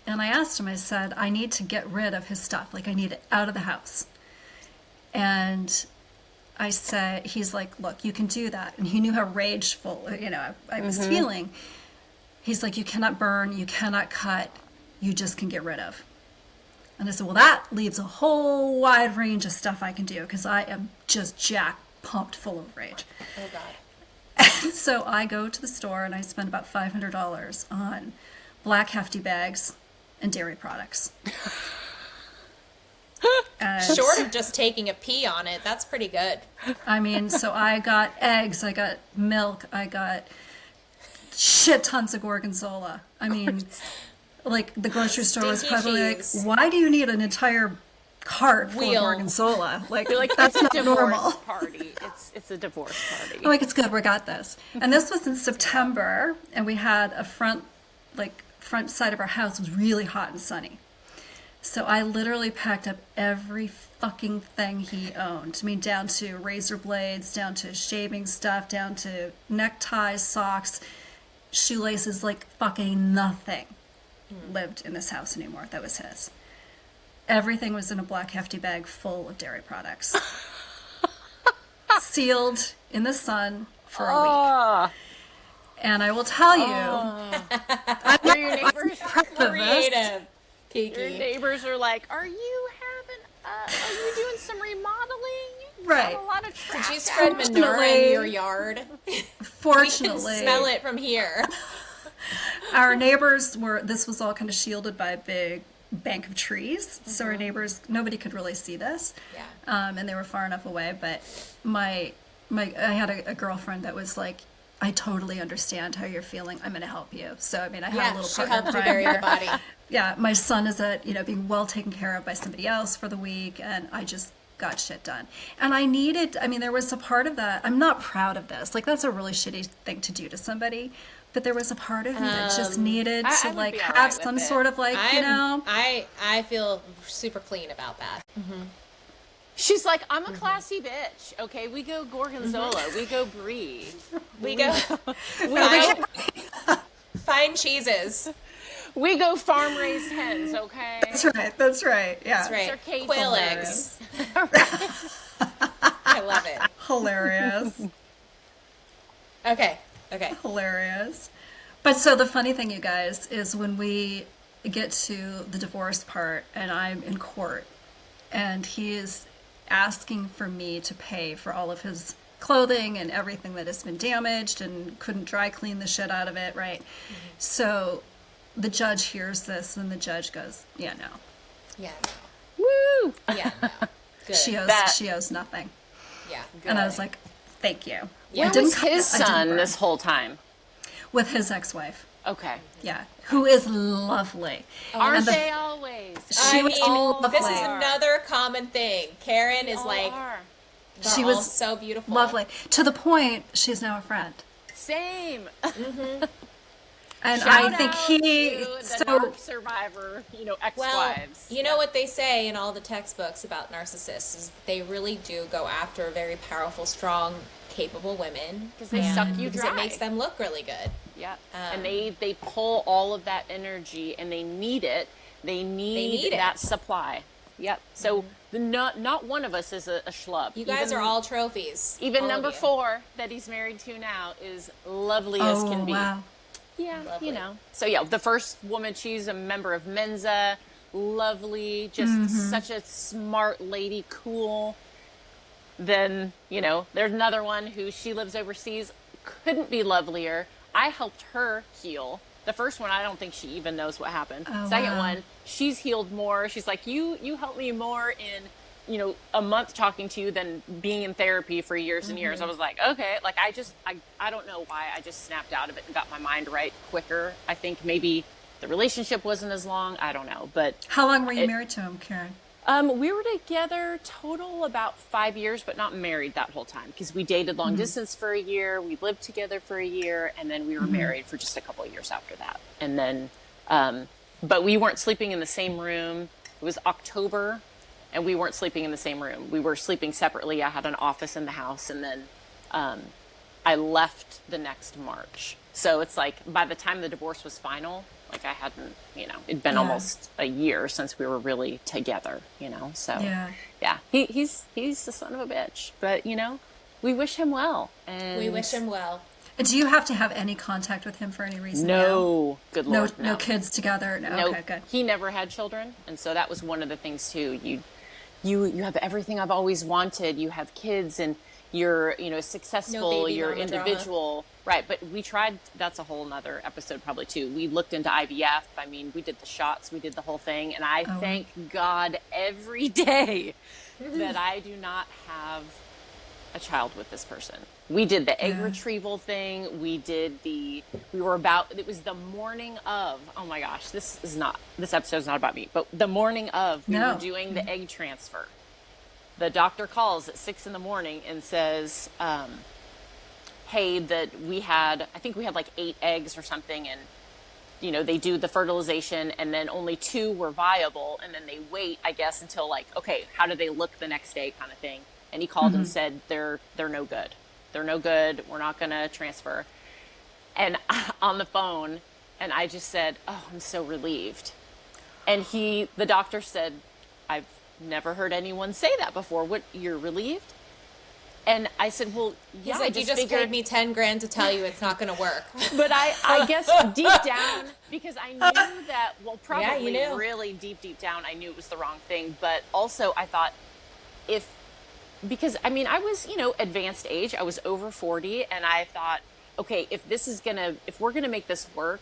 I asked him, I said, I need to get rid of his stuff. Like, I need it out of the house. And I said, he's like, look, you can do that. And he knew how rageful, I was feeling. He's like, you cannot burn, you cannot cut, you just can get rid of. And I said, well, that leaves a whole wide range of stuff I can do because I am just jack pumped full of rage. Oh God. So I go to the store and I spend about $500 on black hefty bags and dairy products. And, Short of just taking a pee on it, that's pretty good. I mean, so I got eggs, I got milk, I got shit tons of Gorgonzola. I mean, like the grocery store was Stinky probably cheese. like, why do you need an entire cart full Wheel. of Gorgonzola? Like, Like that's it's a not divorce normal. party. It's a divorce party. I'm like, it's good, we got this. And this was in September, and we had a front side of our house was really hot and sunny. So I literally packed up every fucking thing he owned. I mean, down to razor blades, down to shaving stuff, down to neckties, socks, shoelaces, like fucking nothing lived in this house anymore. That was his. Everything was in a black hefty bag full of dairy products. Sealed in the sun for a week. Ah, And I will tell you, are your neighbors? proud of this. Creative. Your Kiki. neighbors are like, are you doing some remodeling? Right. Got a lot of trash. Did you spread manure in Fortunately- your yard? We can Fortunately, smell it from here. our neighbors this was all kind of shielded by a big bank of trees. So our neighbors, nobody could really see this. Yeah. And they were far enough away. But I had a girlfriend that was like, I totally understand how you're feeling. I'm going to help you. So, I mean, I had a Yeah, little she partner helped you crime bury here. the body. Yeah, my son is being well taken care of by somebody else for the week, and I just got shit done. And there was a part of that, I'm not proud of this. Like, that's a really shitty thing to do to somebody, but there was a part of me that just needed I to, would like, be all right have with some it. sort of, like, I feel super clean about that. She's like, I'm a classy bitch. Okay, we go Gorgonzola. We go Brie. We go fine cheeses. We go farm raised hens. Okay. That's right, yeah. That's right. These are cage Quail birds. eggs. I love it. Hilarious. Okay. Hilarious. But so the funny thing, you guys, is when we get to the divorce part and I'm in court and he is asking for me to pay for all of his clothing and everything that has been damaged and couldn't dry clean the shit out of it, right? Mm-hmm. So the judge hears this and the judge goes, yeah, no. Yeah. Woo! Yeah, no. Good. She owes nothing. Yeah. Good. And I was like, thank you. Where was his son this whole time? With his ex-wife. Okay. Yeah. Who is lovely. Aren't they always? She was lovely. This is another common thing. Karen is like, she was so beautiful. Lovely. To the point, she's now a friend. Same. Mm-hmm. And Shout I think the narc survivor, ex-wives. Well, you know what they say in all the textbooks about narcissists is that they really do go after very powerful, strong, capable women. Because they suck you because dry. it makes them look really good. Yeah. And they pull all of that energy and they need it. They need that supply. Yep. So not one of us is a schlub. You guys are all trophies. Even all number 4 that he's married to now is lovely as can be. Wow. Yeah, Lovely. So yeah, the first woman, she's a member of Mensa, lovely, just such a smart lady, cool. Then, there's another one who she lives overseas, couldn't be lovelier. I helped her heal. The first one, I don't think she even knows what happened. Second one, she's healed more. She's like, you helped me more in, a month talking to you than being in therapy for years and years. I was like, okay, like I don't know why I just snapped out of it and got my mind right quicker. I think maybe the relationship wasn't as long. I don't know, but. How long were you married to him, Karen? We were together total about 5 years, but not married that whole time because we dated long distance for a year. We lived together for a year, and then we were married for just a couple of years after that. And then, but we weren't sleeping in the same room. It was October, and we weren't sleeping in the same room. We were sleeping separately. I had an office in the house, and then I left the next March. So it's like by the time the divorce was final, like I hadn't, it'd been almost a year since we were really together, so yeah, he's the son of a bitch, but we wish him well. And we wish him well. Do you have to have any contact with him for any reason? No, good Lord, no kids together. No, okay, good. He never had children, and so that was one of the things too. You have everything I've always wanted. You have kids, and you're successful. You're individual. Drama. Right, but we tried, that's a whole nother episode probably too. We looked into IVF. I mean, we did the shots, we did the whole thing. And I thank God every day that I do not have a child with this person. We did the egg retrieval thing. It was the morning of, oh my gosh, this episode's not about me, but the morning of we were doing the egg transfer. The doctor calls at 6 a.m. and says, hey, that I think we had like 8 eggs or something, and they do the fertilization and then only 2 were viable, and then they wait, I guess, until like, okay, how do they look the next day kind of thing. And he called and said they're no good. They're no good. We're not going to transfer. And on the phone, and I just said, oh, I'm so relieved. And the doctor said, I've never heard anyone say that before. What, you're relieved? And I said, well, yeah, He's like, you just paid me $10,000 to tell you it's not going to work. But I guess deep down, because I knew that, probably really deep down, I knew it was the wrong thing. But also I thought because I was, advanced age, I was over 40. And I thought, okay, if we're going to make this work,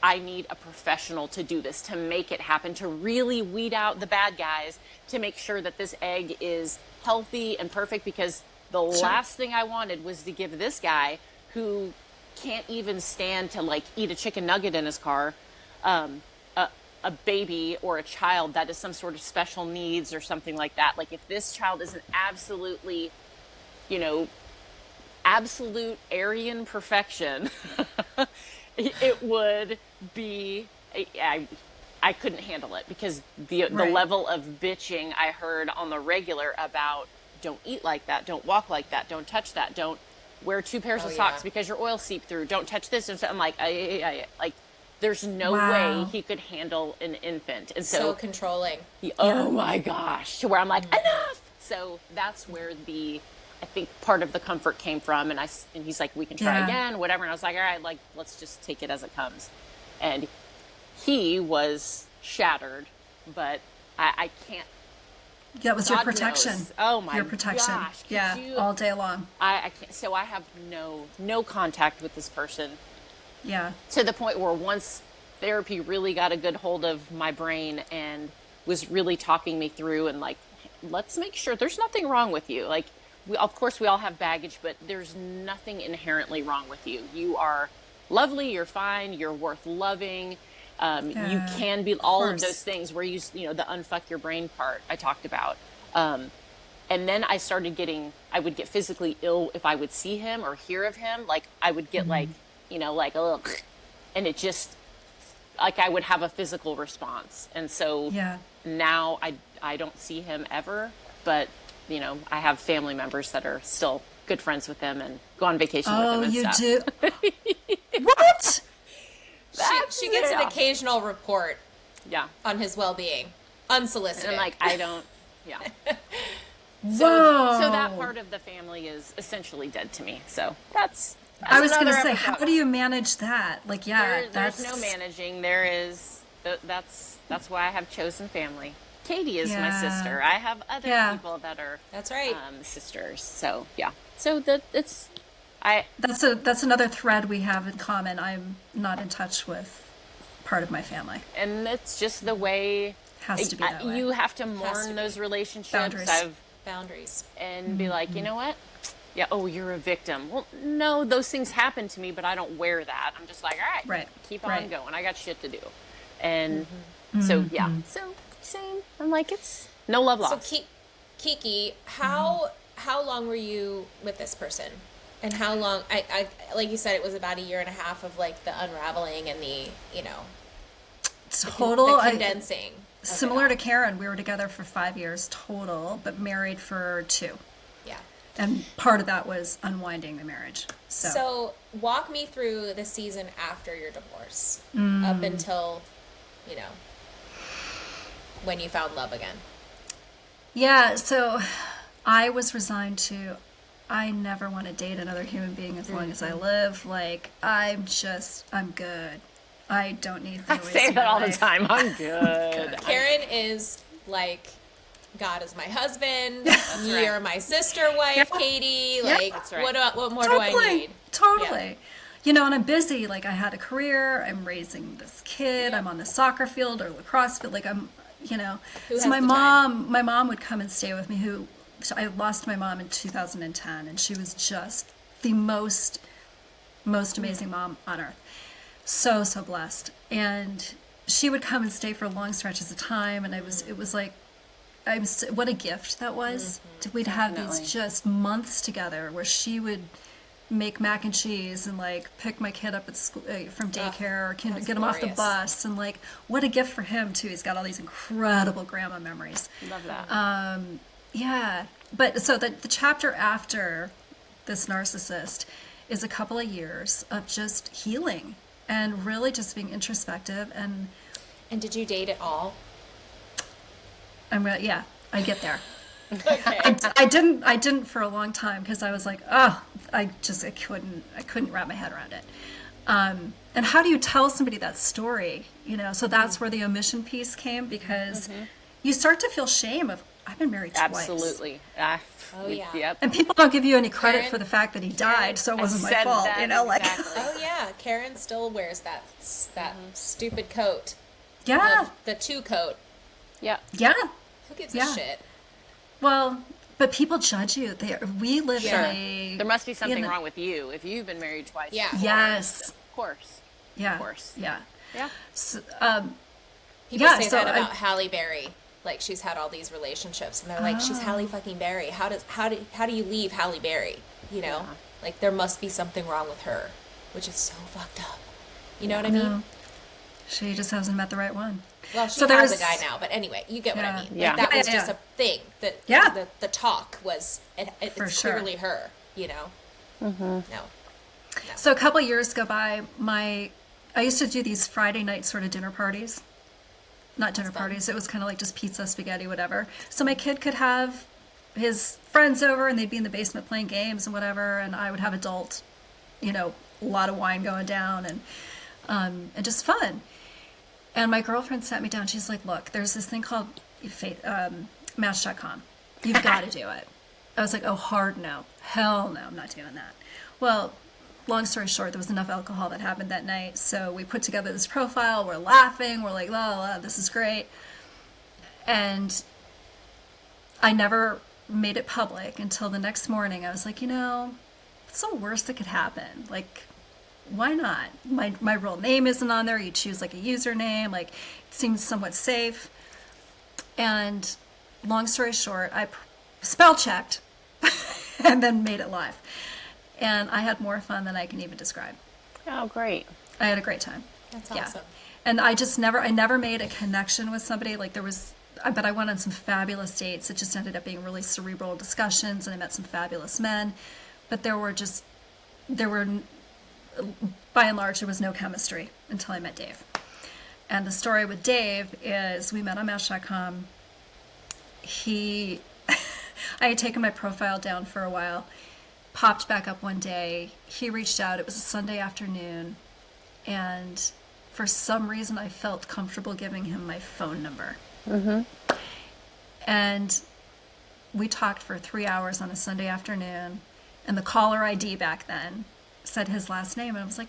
I need a professional to do this, to make it happen, to really weed out the bad guys, to make sure that this egg is healthy and perfect, because the last thing I wanted was to give this guy, who can't even stand to like eat a chicken nugget in his car, a baby or a child that is some sort of special needs or something like that. Like if this child isn't absolutely, absolute Aryan perfection, it would be, I couldn't handle it, because the level of bitching I heard on the regular about, don't eat like that, don't walk like that, don't touch that, don't wear 2 pairs of socks because your oil seeped through, don't touch this. And so I'm like, like there's no way he could handle an infant. And so controlling. Oh my gosh. To where I'm like, enough, So that's where I think part of the comfort came from. And he's like, we can try again, whatever. And I was like, all right, like, let's just take it as it comes. And he was shattered, but I can't. That was your protection. Knows. Oh my your protection. gosh. Yeah, all day long. I can't. So I have no contact with this person. Yeah. To the point where once therapy really got a good hold of my brain and was really talking me through and like, let's make sure there's nothing wrong with you. Like, of course we all have baggage, but there's nothing inherently wrong with you. You are lovely. You're fine. You're worth loving. You can be all of those things where you know, the unfuck your brain part I talked about. And then I would get physically ill if I would see him or hear of him. Like I would get like, you know, like, ugh. And it just, like I would have a physical response. And so now I don't see him ever, but you know, I have family members that are still good friends with him and go on vacation with him and stuff. Oh, you do? What? She gets an occasional report on his well-being, unsolicited. And like, I don't, Whoa. So that part of the family is essentially dead to me. So that's I was going to say, episode. how do you manage that? Like, there's no managing. There is, that's why I have chosen family. Katie is my sister. I have other people that are that's right sisters. So so that's another thread we have in common. I'm not in touch with part of my family, and it's just the way has to be that way. You have to mourn those relationships. Boundaries and be like, you know what? Yeah. Oh, you're a victim. Well, no, those things happen to me, but I don't wear that. I'm just like, all right. Keep on going. I got shit to do, and so same. I'm like, it's no love lost. So Kiki, how long were you with this person? And how long, I like you said, it was about 1.5 years of like the unraveling and the, you know, total the condensing. Similar to Karen, we were together for 5 years total, but married for 2. Yeah. And part of that was unwinding the marriage. So walk me through the season after your divorce, up until, you know, when you found love again. Yeah, so I was resigned to, I never want to date another human being as long as I live. Like, I'm good. I don't need the I say that all the time. I'm good. Karen is like, God is my husband. You are my sister wife, Katie. Like, what more do I need? Totally. Yeah. You know, and I'm busy. Like, I had a career. I'm raising this kid. I'm on the soccer field or lacrosse field. Like, I'm, you know. So my mom would come and stay with me. I lost my mom in 2010, and she was just the most amazing mom on earth. So blessed. And she would come and stay for long stretches of time, and it was like, what a gift that was. We'd have these just months together where she would make mac and cheese and like pick my kid up at school from daycare or get him off the bus, and like, what a gift for him too. He's got all these incredible grandma memories. Love that. Yeah, but so the chapter after this narcissist is a couple of years of just healing and really just being introspective. And did you date at all? I get there. Okay. I didn't for a long time because I was like, I couldn't wrap my head around it. And how do you tell somebody that story? You know, so that's where the omission piece came, because you start to feel shame of, I've been married twice. Absolutely. Yep. And people don't give you any credit for the fact that he died, so it wasn't my fault. You know, like. Oh yeah, Karen still wears that stupid coat. Yeah. The 2 coat. Yeah. Yeah. Who gives a shit? Well, but people judge you. We live in a. There must be something wrong with you if you've been married twice. Yeah. Yes. Of course. Yeah. Of course. Yeah. Yeah. So, people say that about Halle Berry. Like, she's had all these relationships, and they're like, she's Halle fucking Berry. How do you leave Halle Berry? You know, like, there must be something wrong with her, which is so fucked up. You know what I mean? She just hasn't met the right one. Well, she has a guy now, but anyway, you get what I mean. Like, that was just a thing that the talk was. It's clearly her. You know. No. So a couple of years go by. I used to do these Friday night sort of dinner parties. Not dinner parties. It was kind of like just pizza, spaghetti, whatever. So my kid could have his friends over, and they'd be in the basement playing games and whatever, and I would have adult, a lot of wine going down, and just fun. And my girlfriend sat me down. She's like, look, there's this thing called Match.com. You've got to do it. I was like, oh, hard no. Hell no, I'm not doing that. Well, long story short, there was enough alcohol that happened that night. So we put together this profile. We're laughing. We're like, la, la, this is great. And I never made it public until the next morning. I was like, what's the worst that could happen? Like, why not? My real name isn't on there. You choose like a username. Like, it seems somewhat safe. And long story short, I spell checked and then made it live. And I had more fun than I can even describe. Oh, great. I had a great time. That's awesome. And I never made a connection with somebody. Like, but I went on some fabulous dates. It just ended up being really cerebral discussions, and I met some fabulous men. But by and large, there was no chemistry until I met Dave. And the story with Dave is we met on Match.com. I had taken my profile down for a while, popped back up one day. He reached out. It was a Sunday afternoon. And for some reason, I felt comfortable giving him my phone number. Mm-hmm. And we talked for 3 hours on a Sunday afternoon. And the caller ID back then said his last name. And I was like,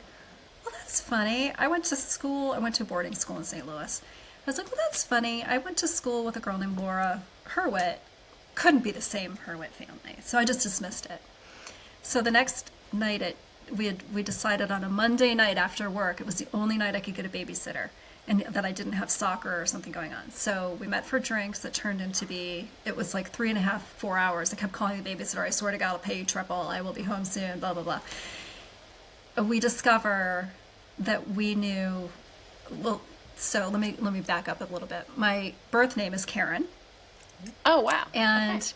well, that's funny. I went to boarding school in St. Louis. I was like, well, that's funny. I went to school with a girl named Laura Hurwitt. Couldn't be the same Hurwitt family. So I just dismissed it. So the next night we decided on a Monday night after work, it was the only night I could get a babysitter and that I didn't have soccer or something going on. So we met for drinks. That turned into it was like 3.5, 4 hours. I kept calling the babysitter. I swear to God, I'll pay you triple. I will be home soon, blah, blah, blah. We discover that we knew, well, so let me back up a little bit. My birth name is Karen. Oh, wow. And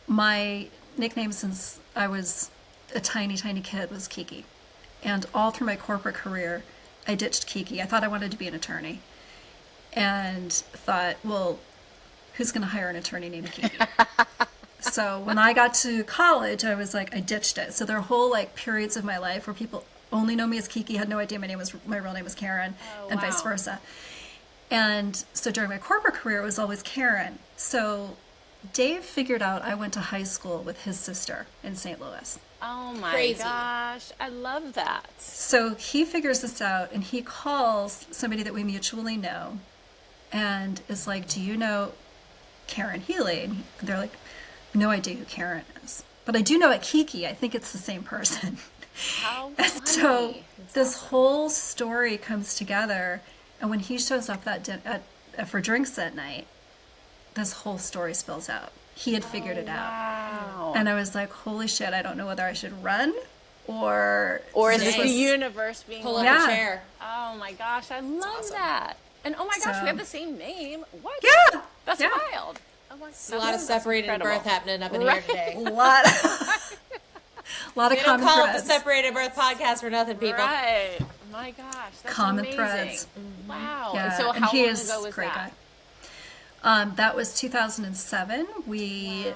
my nickname since I was a tiny, tiny kid was Kiki. And all through my corporate career, I ditched Kiki. I thought I wanted to be an attorney. And thought, well, who's going to hire an attorney named Kiki? So when I got to college, I was like, I ditched it. So there are whole periods of my life where people only know me as Kiki, had no idea my real name was Karen, and vice versa. And so during my corporate career, it was always Karen. So Dave figured out I went to high school with his sister in St. Louis. Oh my Crazy. gosh, I love that. So he figures this out, and he calls somebody that we mutually know and is like, do you know Karen Healy? And they're like, no idea who Karen is. But I do know at Kiki, I think it's the same person. How And funny. so this whole story comes together, and when he shows up for drinks that night, this whole story spills out. He had figured it out. Wow. And I was like, holy shit, I don't know whether I should run or Or this the was- universe being Pull like, up Yeah. a chair. oh my gosh, I love awesome. that. And oh my gosh, So- we have the same name. What? Yeah. That's Yeah. wild. Oh my A lot of separated at birth happening up in Right. here today. A lot of We don't common call it the threads. Separated Birth Podcast for nothing, people. Right. My gosh, that's Common amazing. threads. Wow. Yeah, And so and how he long is ago was a great that? guy. That was 2007. We Wow.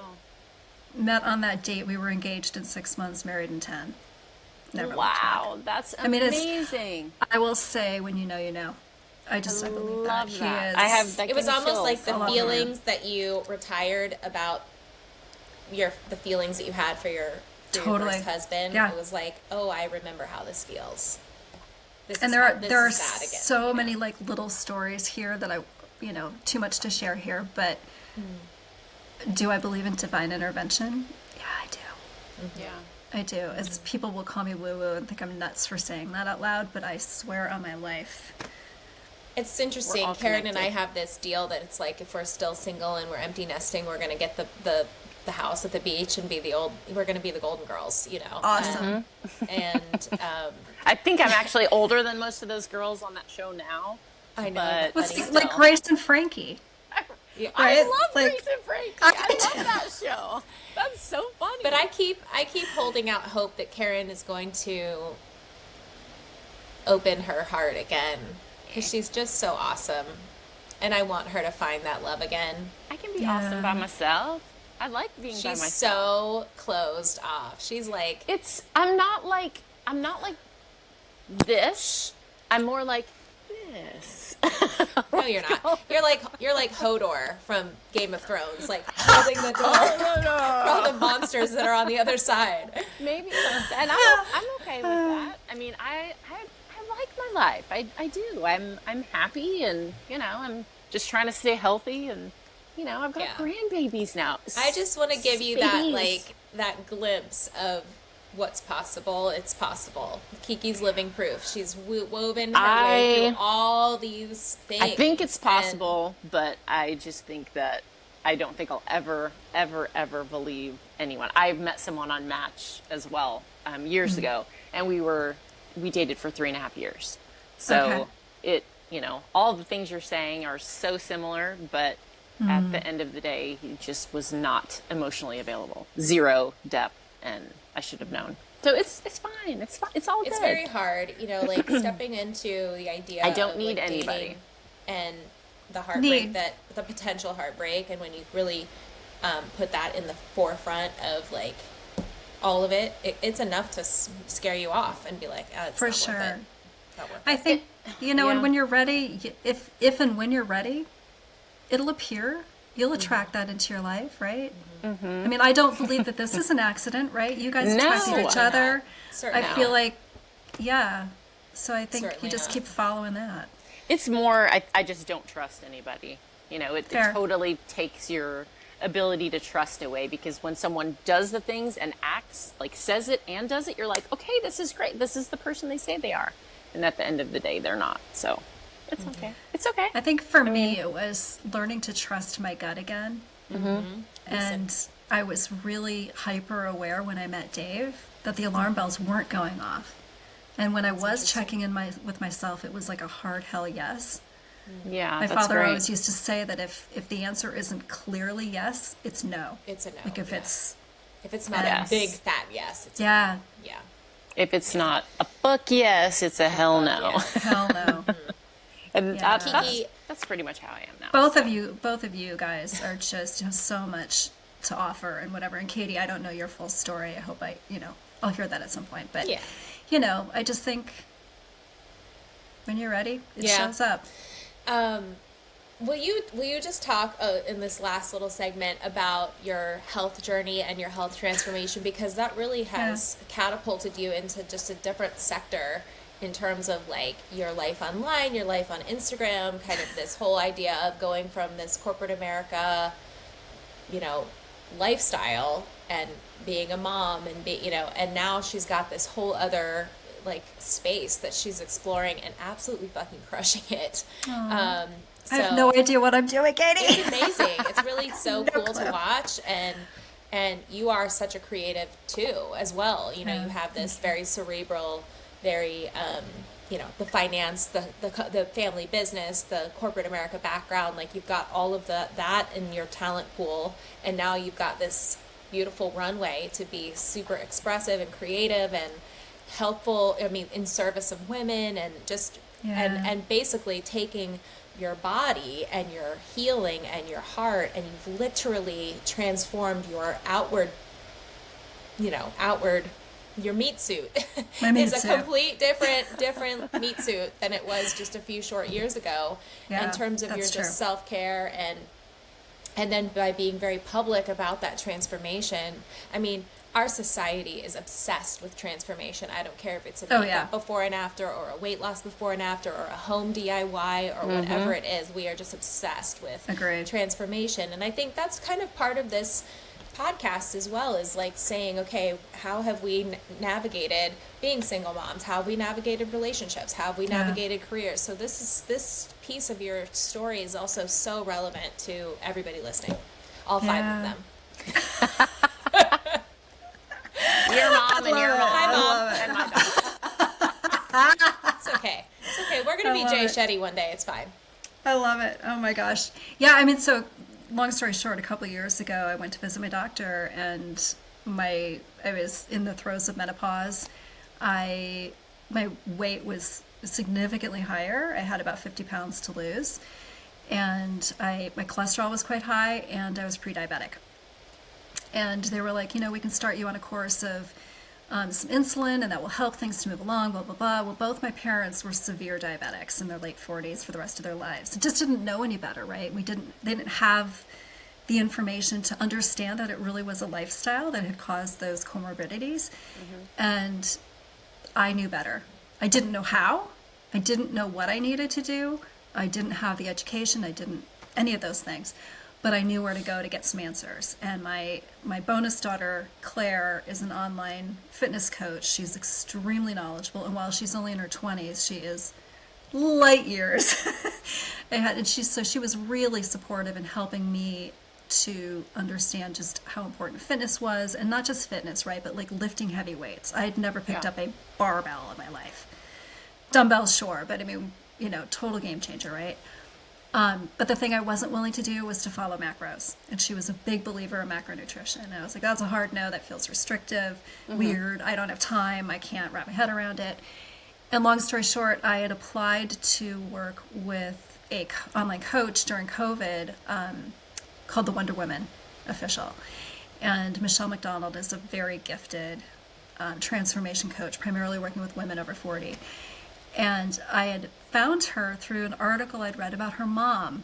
met on that date. We were engaged in 6 months, married in 10. Never looked Wow, back. that's mean, it's- amazing. I will say, when you know, you know. I believe that. Love He that. is. I have that It was gave me almost chills. like the I love feelings that you retired about the feelings that you had for your Totally. first husband. Yeah. It was like, oh, I remember how this feels. And there are sad again. so many little stories here that I, too much to share here. But do I believe in divine intervention? Yeah, I do. Yeah. I do. As people will call me woo-woo and think I'm nuts for saying that out loud, but I swear on my life. It's interesting. We're all Karen and I connected. have this deal that it's like if we're still single and we're empty nesting, we're gonna get the house at the beach and we're gonna be the Golden Girls, Awesome. And I think I'm actually older than most of those girls on that show now. I know. But- What's funny like still. Grace and Frankie? Yeah. I Right? love Like- Grace and Frankie. I love that show. That's so funny. But I keep holding out hope that Karen is going to open her heart again because she's just so awesome, and I want her to find that love again. I can be awesome by myself. I like being by She's myself. so closed off. She's like, I'm not like this. I'm more like this. no, you're not. You're like Hodor from Game of Thrones, like holding the door for all the monsters that are on the other side. Maybe, and I'm okay with that. I mean, I like my life. I do. I'm happy, and I'm just trying to stay healthy, and I've got grandbabies now. I just want to give you that glimpse of what's possible. It's possible. Kiki's living proof. She's woven her way through all these things. I think it's possible, but I just think that I don't think I'll ever believe anyone. I met someone on Match as well years ago, and we dated for 3.5 years. So all the things you're saying are so similar, but at the end of the day, he just was not emotionally available. Zero depth, and I should have known. So it's fine. It's fine. It's all good. It's very hard, like stepping into the idea. I don't of, need like, anybody. dating and the heartbreak the potential heartbreak, and when you really put that in the forefront of like all of it, it's enough to scare you off and be like, it's For not sure. worth it. Not worth I it. think, and when you're ready, if and when you're ready, it'll appear. You'll attract that into your life, right? Mm-hmm. I mean, I don't believe that this is an accident, right? You guys attracted each other. Certainly I feel not. like, so I think Certainly you just not. keep following that. It's more, I just don't trust anybody. It totally takes your ability to trust away, because when someone does the things and acts, like says it and does it, you're like, okay, this is great. This is the person they say they are. And at the end of the day, they're not. So it's okay. It's okay. I think for me, it was learning to trust my gut again. Mm-hmm. And I was really hyper aware when I met Dave that the alarm bells weren't going off. And when I was checking in with myself, it was like a hard hell yes. Yeah, My that's father great. always used to say that if the answer isn't clearly yes, it's no. It's a no. Like if it's not Yes. a big fat yes. It's yeah, yeah. If it's not a fuck yes, it's a hell no. hell no. And Yeah. that's pretty much how I am now. both of you guys are just have so much to offer and whatever. And Katie, I don't know your full story. I hope I'll hear that at some point. But I just think when you're ready, it shows up. Will you just talk in this last little segment about your health journey and your health transformation, because that really has catapulted you into just a different sector in terms of like your life online, your life on Instagram, kind of this whole idea of going from this corporate America, lifestyle and being a mom and and now she's got this whole other like space that she's exploring and absolutely fucking crushing it. I have no idea what I'm doing, Katie. It's amazing. It's really so cool to watch, and you are such a creative too as well. You have this very cerebral, very the finance, the family business, the corporate America background. Like you've got all of that in your talent pool, and now you've got this beautiful runway to be super expressive and creative and helpful. I mean, in service of women, and just and basically taking your body and your healing and your heart, and you've literally transformed your outward your meat suit is a complete different meat suit than it was just a few short years ago in terms of your just self-care, and then by being very public about that transformation. I mean, our society is obsessed with transformation. I don't care if it's a makeup before and after, or a weight loss before and after, or a home DIY, or whatever it is. We are just obsessed with transformation. And I think that's kind of part of this podcast as well, is like saying, okay, how have we navigated being single moms? How have we navigated relationships? How have we navigated careers? So this piece of your story is also so relevant to everybody listening, all 5 of them. Your mom and your mom. Hi, Mom. And my dog. It's okay. It's okay. We're going to be Jay Shetty one day. It's fine. I love it. Oh my gosh. Yeah, I mean, so long story short, a couple of years ago, I went to visit my doctor, and I was in the throes of menopause. My weight was significantly higher. I had about 50 pounds to lose, and my cholesterol was quite high, and I was pre-diabetic. And they were like, we can start you on a course of some insulin, and that will help things to move along, blah, blah, blah. Well, both my parents were severe diabetics in their late 40s for the rest of their lives. It just didn't know any better, right? They didn't have the information to understand that it really was a lifestyle that had caused those comorbidities. And I knew better. I didn't know how. I didn't know what I needed to do. I didn't have the education. I didn't any of those things. But I knew where to go to get some answers. And my bonus daughter, Claire, is an online fitness coach. She's extremely knowledgeable. And while she's only in her 20s, she is light years. And she was really supportive in helping me to understand just how important fitness was. And not just fitness, right? But like lifting heavy weights. I had never picked up a barbell in my life. Dumbbells, sure. But I mean, total game changer, right? But the thing I wasn't willing to do was to follow macros. And she was a big believer in macronutrition. And I was like, that's a hard no. That feels restrictive, weird. I don't have time. I can't wrap my head around it. And long story short, I had applied to work with a online coach during COVID called the Wonder Woman Official. And Michelle McDonald is a very gifted transformation coach, primarily working with women over 40. And I had found her through an article I'd read about her mom,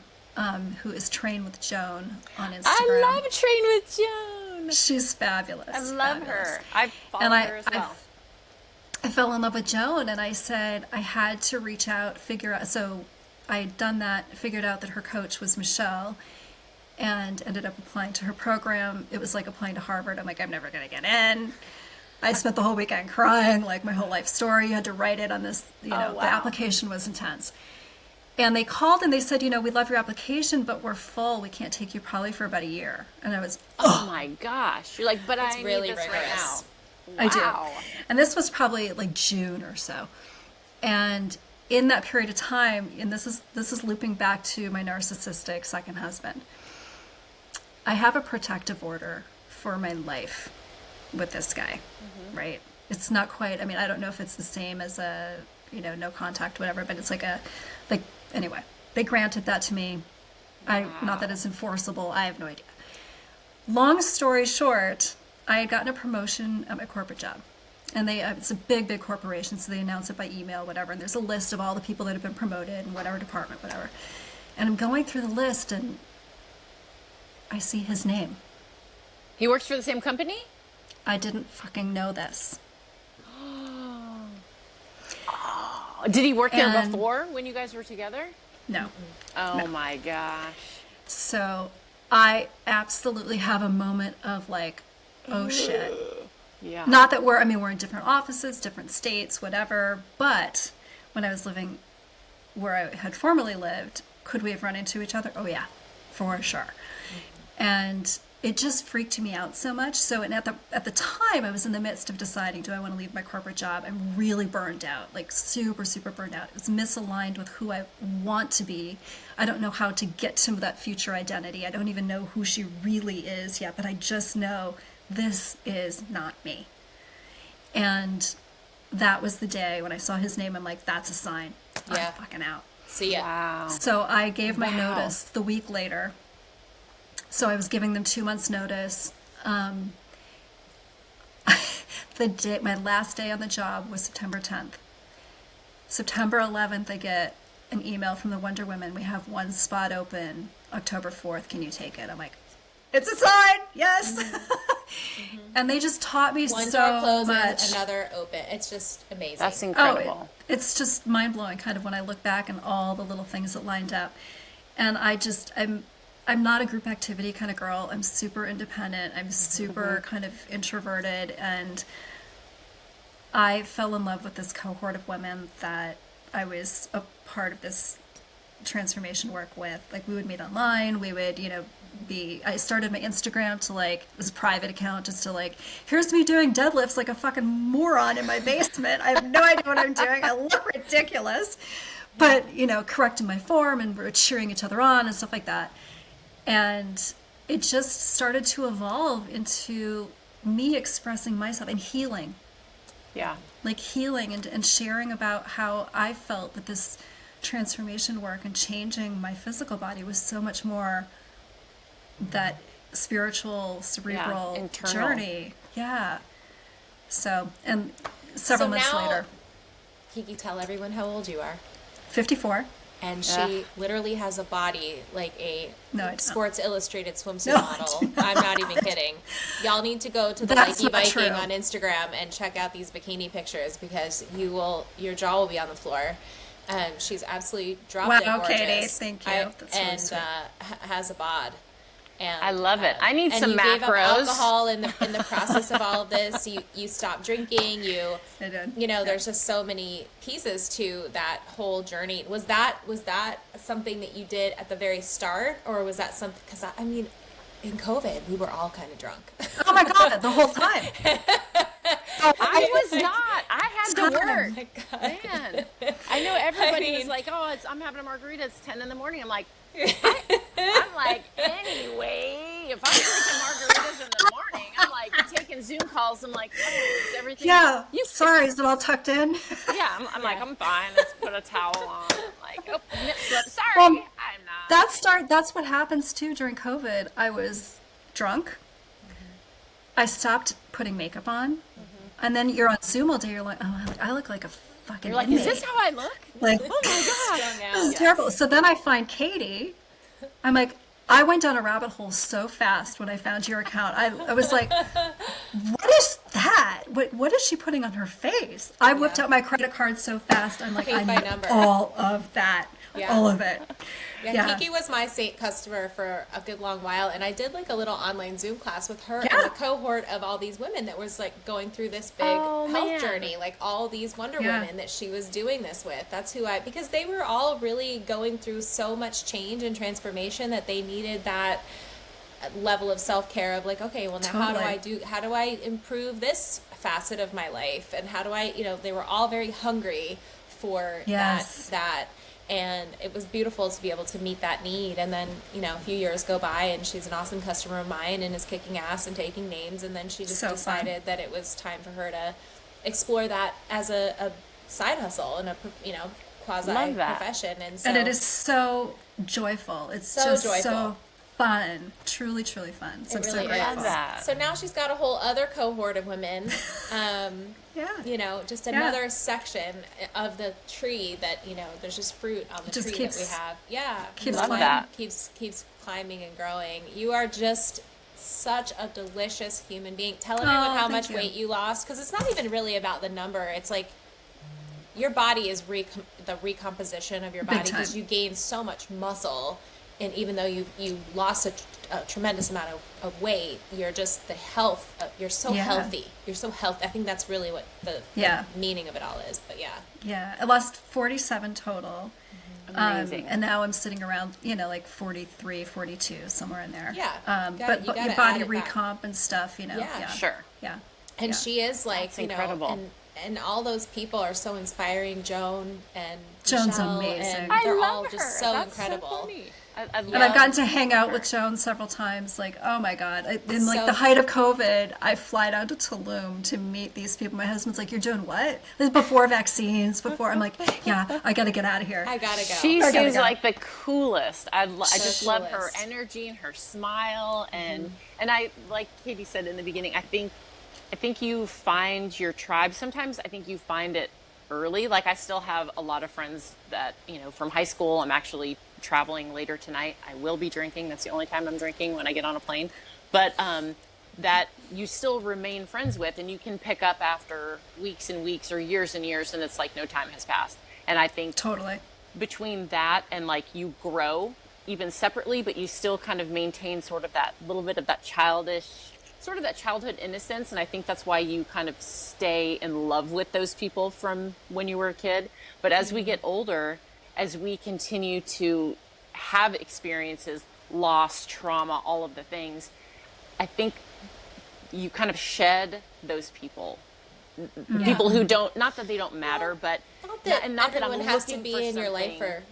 who is Train with Joan on Instagram. I love Train with Joan. She's fabulous. I love her. I follow her as well. I fell in love with Joan, and I said I had to reach out, figure out. So I had done that, figured out that her coach was Michelle, and ended up applying to her program. It was like applying to Harvard. I'm like, I'm never going to get in. I spent the whole weekend crying, like my whole life story. You had to write it on this, the application was intense. And they called and they said, we love your application, but we're full. We can't take you probably for about a year. And I was, oh my gosh. You're like, but I really need this rigorous. right now. I do. And this was probably like June or so. And in that period of time, and this is looping back to my narcissistic second husband, I have a protective order for my life with this guy, right? It's not quite, I don't know if it's the same as a, no contact, whatever, but it's anyway, they granted that to me. Not that it's enforceable, I have no idea. Long story short, I had gotten a promotion at my corporate job. And it's a big, big corporation, so they announce it by email, whatever, and there's a list of all the people that have been promoted in whatever department, whatever. And I'm going through the list, and I see his name. He works for the same company? I didn't fucking know this. Did he work there before when you guys were together? No. Oh No. my gosh. So I absolutely have a moment of like, oh shit. Yeah. Not that we're in different offices, different states, whatever, but when I was living where I had formerly lived, could we have run into each other? Oh yeah, for sure. And it just freaked me out so much. So at the time, I was in the midst of deciding, do I want to leave my corporate job? I'm really burned out, like super, super burned out. It's misaligned with who I want to be. I don't know how to get to that future identity. I don't even know who she really is yet, but I just know this is not me. And that was the day when I saw his name. I'm like, that's a sign. Yeah. I'm fucking out. See ya. Wow. So I gave my notice the week later. So I was giving them 2 months notice. My last day on the job was September 10th. September 11th, I get an email from the Wonder Women. We have one spot open October 4th. Can you take it? I'm like, it's a sign. Yes. And they just taught me One so door closes, much. another open. It's just amazing. That's incredible. It's just mind-blowing kind of when I look back and all the little things that lined up. And I'm not a group activity kind of girl. I'm super independent. I'm super kind of introverted. And I fell in love with this cohort of women that I was a part of this transformation work with. Like we would meet online. We would, I started my Instagram to it was a private account just to here's me doing deadlifts like a fucking moron in my basement. I have no idea what I'm doing. I look ridiculous. But, correcting my form and we're cheering each other on and stuff like that. And it just started to evolve into me expressing myself and healing. Yeah. Like healing and sharing about how I felt that this transformation work and changing my physical body was so much more that spiritual, cerebral internal. journey. Yeah. So, and several months now, later. Kiki, tell everyone how old you are. 54. And she literally has a body like a No, I don't. Sports Illustrated swimsuit No, I model. do not. I'm not even kidding. Y'all need to go to the That's Likey not Viking true. on Instagram and check out these bikini pictures because your jaw will be on the floor. She's absolutely drop dead Wow, gorgeous. Katie, thank you. That's really and sweet. Has a bod. And, I love it. I need and some you macros. gave up alcohol in the process of all of this. You stopped drinking. I did. There's just so many pieces to that whole journey. Was that something that you did at the very start, or was that something? Because I mean, in COVID, we were all kind of drunk. Oh my God, the whole time. I was not. I had to work. Oh my God. Man, I know everybody was mean- like, "Oh, I'm having a margarita. It's 10 in the morning." I'm like, anyway, if I'm drinking margaritas in the morning, I'm like taking Zoom calls. I'm like, oh, is everything? Yeah. Sorry, is it all tucked in? Yeah. I'm like, I'm fine. Let's put a towel on. I'm like, oh, nip slip. Sorry, Well, I'm not. That's what happens too during COVID. I was drunk. I stopped putting makeup on. And then you're on Zoom all day. You're like, oh, I look like a fucking You're like, inmate. is this how I look? Like, Oh my God. this is terrible. So then I find Katie. I'm like, I went down a rabbit hole so fast when I found your account. I was like, what is that? What is she putting on her face? I whipped out my credit card so fast. I'm like, Paid I by need number. all of that. Yeah. All of it. Yeah, Kiki was my Saint customer for a good long while, and I did like a little online Zoom class with her Yeah. and a cohort of all these women that was like going through this big Oh, health man. journey, like all these Wonder Yeah. Women that she was doing this with. That's because they were all really going through so much change and transformation that they needed that level of self-care of like, okay, well now Totally. how do I improve this facet of my life, and how do I, they were all very hungry for Yes. that. And it was beautiful to be able to meet that need. And then, a few years go by and she's an awesome customer of mine and is kicking ass and taking names. And then she just So fun. decided that it was time for her to explore that as a side hustle and a, quasi Love that. profession. And so And it is so joyful. It's So just joyful. so fun. Truly, truly fun. So I'm It so really grateful. Love that. So now she's got a whole other cohort of women. Yeah. Just another section of the tree that, there's just fruit on the Just tree keeps- that we have. Yeah. keeps Love that. Keeps climbing and growing. You are just such a delicious human being. Tell everyone how thank much you. weight you lost, because it's not even really about the number. It's like your body is the recomposition of your Big body, because time. you gained so much muscle, and even though you lost a tremendous amount of weight, you're just the health. You're so Yeah. healthy. You're so healthy. I think that's really what the Yeah. meaning of it all is. But yeah, Yeah. I lost 47 total. Amazing. And now I'm sitting around, like 43, 42, somewhere in there. Yeah. But You your gotta body add it back. recomp and stuff, Yeah. Yeah. Sure. Yeah. and Yeah. she is like, That's incredible. and all those people are so inspiring. Joan and Joan's Michelle, amazing. and I they're love all her. just so That's incredible. So funny. I love And I've gotten to her. hang out with Joan several times. Like, oh my God. In like So- the height of COVID, I fly down to Tulum to meet these people. My husband's like, you're doing what? This is before vaccines, before. I'm like, yeah, I got to get out of here. I gotta go. She I gotta seems go. like the coolest. I just love her coolest. energy and her smile, and I, like Katie said in the beginning, I think you find your tribe. Sometimes I think you find it early. Like I still have a lot of friends that, from high school. I'm actually traveling later tonight. I will be drinking. That's the only time I'm drinking, when I get on a plane. But that you still remain friends with, and you can pick up after weeks and weeks or years and years, and it's like no time has passed. And I think Totally. between that and like you grow even separately, but you still kind of maintain sort of that little bit of that childhood innocence. And I think that's why you kind of stay in love with those people from when you were a kid. But as we get older, as we continue to have experiences, loss, trauma, all of the things, I think you kind of shed those people. People who don't, not that they don't matter, but Not that and not that I'm everyone has to looking be for in your life something. for.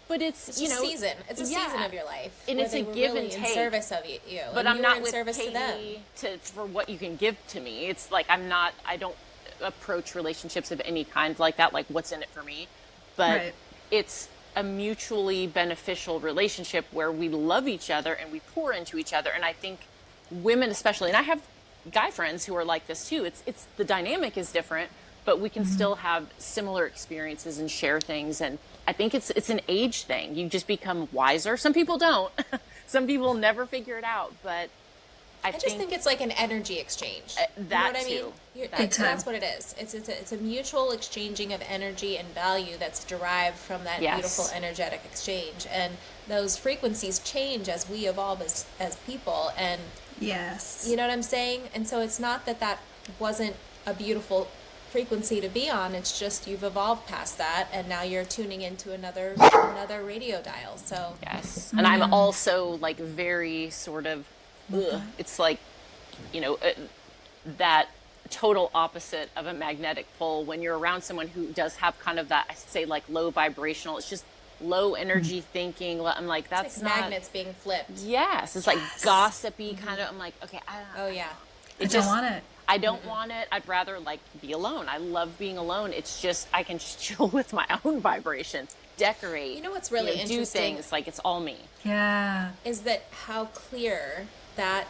But it's, It's a season. It's a season of your life, and where it's they a were give really and in take. service of you. But and I'm you not were in with service to them. Katie for what you can give to me. It's like I don't approach relationships of any kind like that, like what's in it for me. But Right. it's a mutually beneficial relationship where we love each other and we pour into each other. And I think women especially, and I have guy friends who are like this too. It's the dynamic is different, but we can still have similar experiences and share things. And I think it's an age thing. You just become wiser. Some people don't. Some people never figure it out, but I just think it's like an energy exchange. That you know what too. I mean? That's what it is. It's a mutual exchanging of energy and value that's derived from that beautiful energetic exchange. And those frequencies change as we evolve as people. And yes, you know what I'm saying? And so it's not that wasn't a beautiful frequency to be on. It's just you've evolved past that, and now you're tuning into another radio dial. So yes, and I'm also like very sort of. It's like, you know, that total opposite of a magnetic pole when you're around someone who does have kind of that, I say like low vibrational, it's just low energy thinking. I'm like, that's it's like not magnets being flipped. Yes. It's like gossipy kind of, I'm like, okay. I don't want it. I don't want it. I'd rather like be alone. I love being alone. It's just, I can just chill with my own vibration, decorate. You know what's really interesting? Do things like it's all me. Yeah. Is that how clear that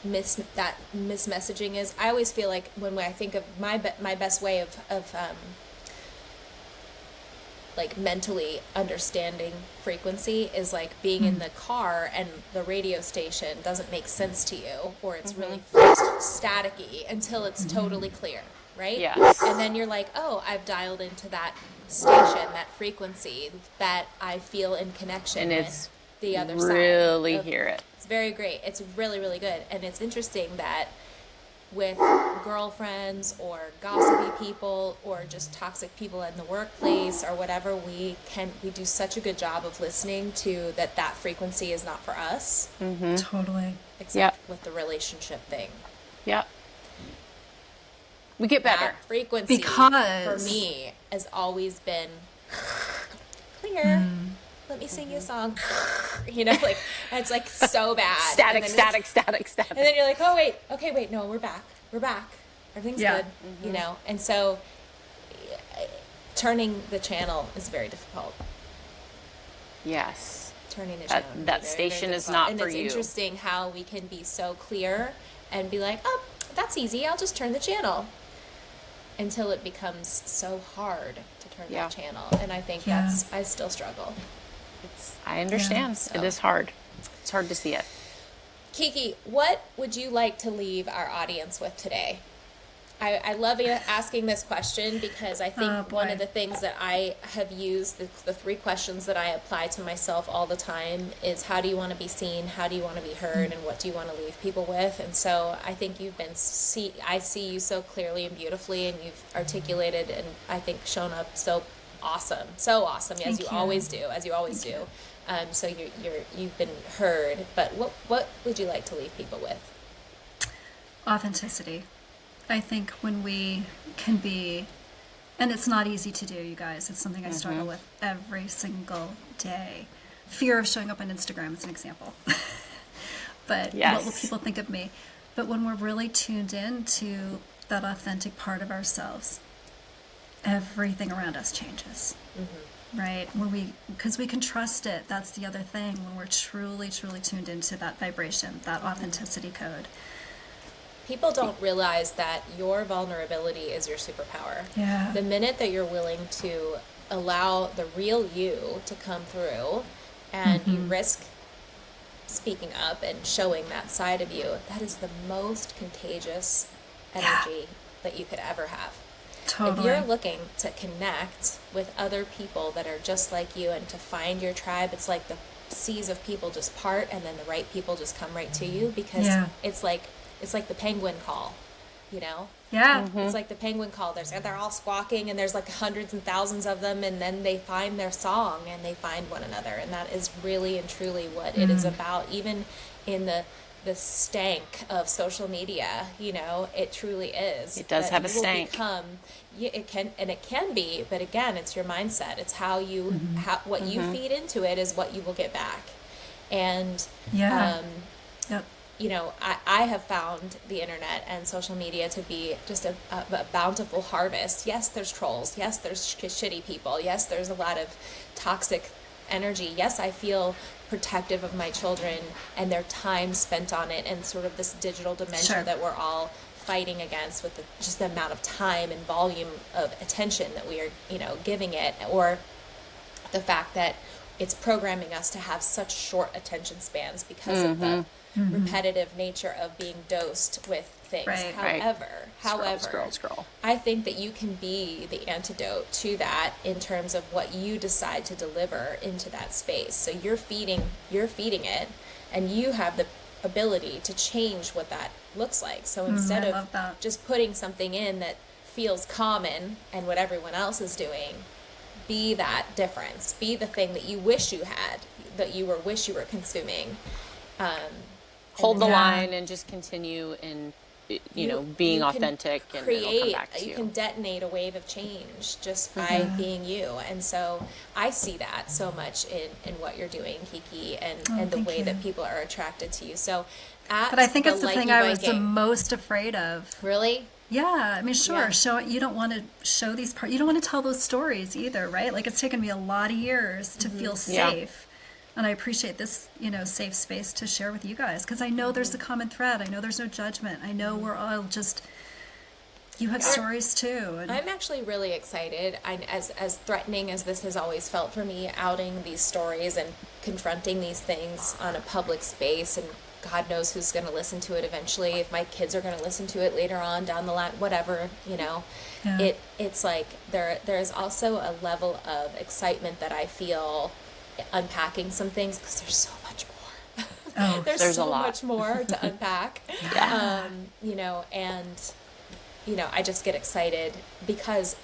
mismessaging is? I always feel like when I think of my best way of like mentally understanding frequency is like being in the car and the radio station doesn't make sense to you, or it's really staticky until it's totally clear, right? Yes. And then you're like, oh, I've dialed into that station, that frequency that I feel in connection And with it's the other side. Really hear it. It's very great. It's really, really good. And it's interesting that with girlfriends or gossipy people or just toxic people in the workplace or whatever, we do such a good job of listening to that frequency is not for us. Mm-hmm. Totally. Except with the relationship thing. Yep. We get better. That frequency Because for me has always been clear. Let me sing you a song. You know, like, it's like so bad. Static. And then you're like, oh, wait. Okay, wait. No, we're back. Everything's good. You know? And so turning the channel is very difficult. Yes. Turning the channel. That station is not for you. And it's interesting how we can be so clear and be like, oh, that's easy. I'll just turn the channel. Until it becomes so hard to turn that channel. And I think I still struggle. I understand. So. It is hard. It's hard to see it. Kiki, what would you like to leave our audience with today? I love asking this question because I think one of the things that I have used, the 3 questions that I apply to myself all the time is how do you want to be seen, how do you want to be heard, and what do you want to leave people with? And so I think I see you so clearly and beautifully, and you've articulated and I think shown up so awesome, as you always do. So you've been heard, but what would you like to leave people with? Authenticity. I think when we can be, and it's not easy to do, you guys. It's something I struggle with every single day. Fear of showing up on Instagram is an example. But what will people think of me? But when we're really tuned in to that authentic part of ourselves, everything around us changes. Right? Because we can trust it. That's the other thing. When we're truly, truly tuned into that vibration, that authenticity code. People don't realize that your vulnerability is your superpower. Yeah. The minute that you're willing to allow the real you to come through and you risk speaking up and showing that side of you, that is the most contagious energy that you could ever have. Totally. If you're looking to connect with other people that are just like you and to find your tribe, it's like the seas of people just part and then the right people just come right to you because it's like the penguin call, you know? Yeah. It's like the penguin call. They're all squawking and there's like hundreds and thousands of them, and then they find their song and they find one another. And that is really and truly what it is about, even in the stank of social media, you know, it truly is. It does have a stank. It can be, but again, it's your mindset. It's how you, what you feed into it is what you will get back. And, you know, I have found the internet and social media to be just a bountiful harvest. Yes, there's trolls. Yes, there's shitty people. Yes, there's a lot of toxic energy. Yes, I feel protective of my children and their time spent on it, and sort of this digital dementia Sure. that we're all fighting against with just the amount of time and volume of attention that we are, giving it, or the fact that it's programming us to have such short attention spans because of the repetitive nature of being dosed with things. Right. However, Scroll. I think that you can be the antidote to that in terms of what you decide to deliver into that space. So you're feeding it, and you have the ability to change what that looks like. So instead I love of that. just putting something in that feels common and what everyone else is doing, be that difference. Be the thing that you wish you had, that you wish you were consuming. Hold the Yeah. line and just continue in, being you can authentic, and it'll come back to you. You can detonate a wave of change just by being you. And so I see that so much in what you're doing, Kiki, and the thank way you. that people are attracted to you. So But I think it's the thing I was the Biking- most afraid of. Really? Yeah, I mean, sure. Yeah. You don't want to show these parts. You don't want to tell those stories either, right? Like, it's taken me a lot of years to feel Yeah. safe, and I appreciate this, safe space to share with you guys, because I know there's a common thread. I know there's no judgment. I know we're all just. You have stories too. And I'm actually really excited. As threatening as this has always felt for me, outing these stories and confronting these things on a public space, and God knows who's going to listen to it eventually. If my kids are going to listen to it later on down the line, whatever, Yeah. It's like there's also a level of excitement that I feel unpacking some things, because there's so much more. Oh, there's there's a so lot. much more to unpack. I just get excited because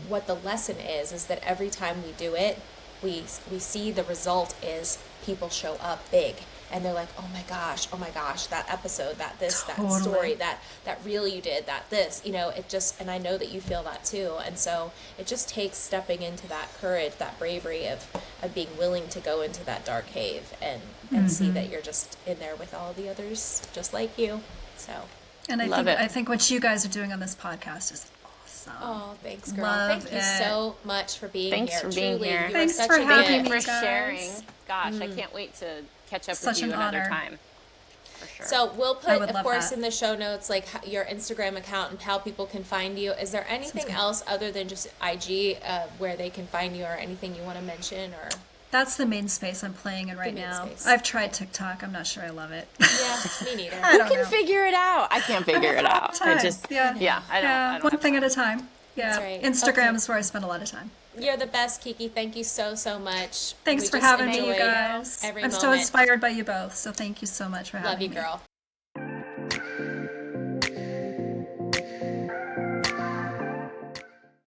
what the lesson is that every time we do it, we see the result is people show up big, and they're like, oh my gosh, that episode, that Totally. story, that reel you did, it just, and I know that you feel that too. And so it just takes stepping into that courage, that bravery of being willing to go into that dark cave and see that you're just in there with all the others just like you. So. And Love it. I think what you guys are doing on this podcast is awesome. Oh, thanks, girl. Love Thank you it. so much for being Thanks here. for being Truly, here. you Thanks are such for a having gift. me. for guys. sharing. Gosh, I can't wait to catch up Such with you an another honor. time. For sure. So we'll I put, would of love course, that. in the show notes, like your Instagram account and how people can find you. Is there anything good. else other than just IG where they can find you, or anything you want to mention? Or That's the main space I'm playing in right main now. space. I've tried TikTok. I'm not sure I love it. yeah, me neither. I Who don't can know. figure it out? I can't figure it out. Time. I just, Yeah. I don't One have thing time. at a time. Yeah. That's right. Instagram Okay. is where I spend a lot of time. You're the best, Kiki. Thank you so much. Thanks We for just having me, you enjoyed guys. every I'm so moment. inspired by you both. So thank you so much for having Love you, me. girl.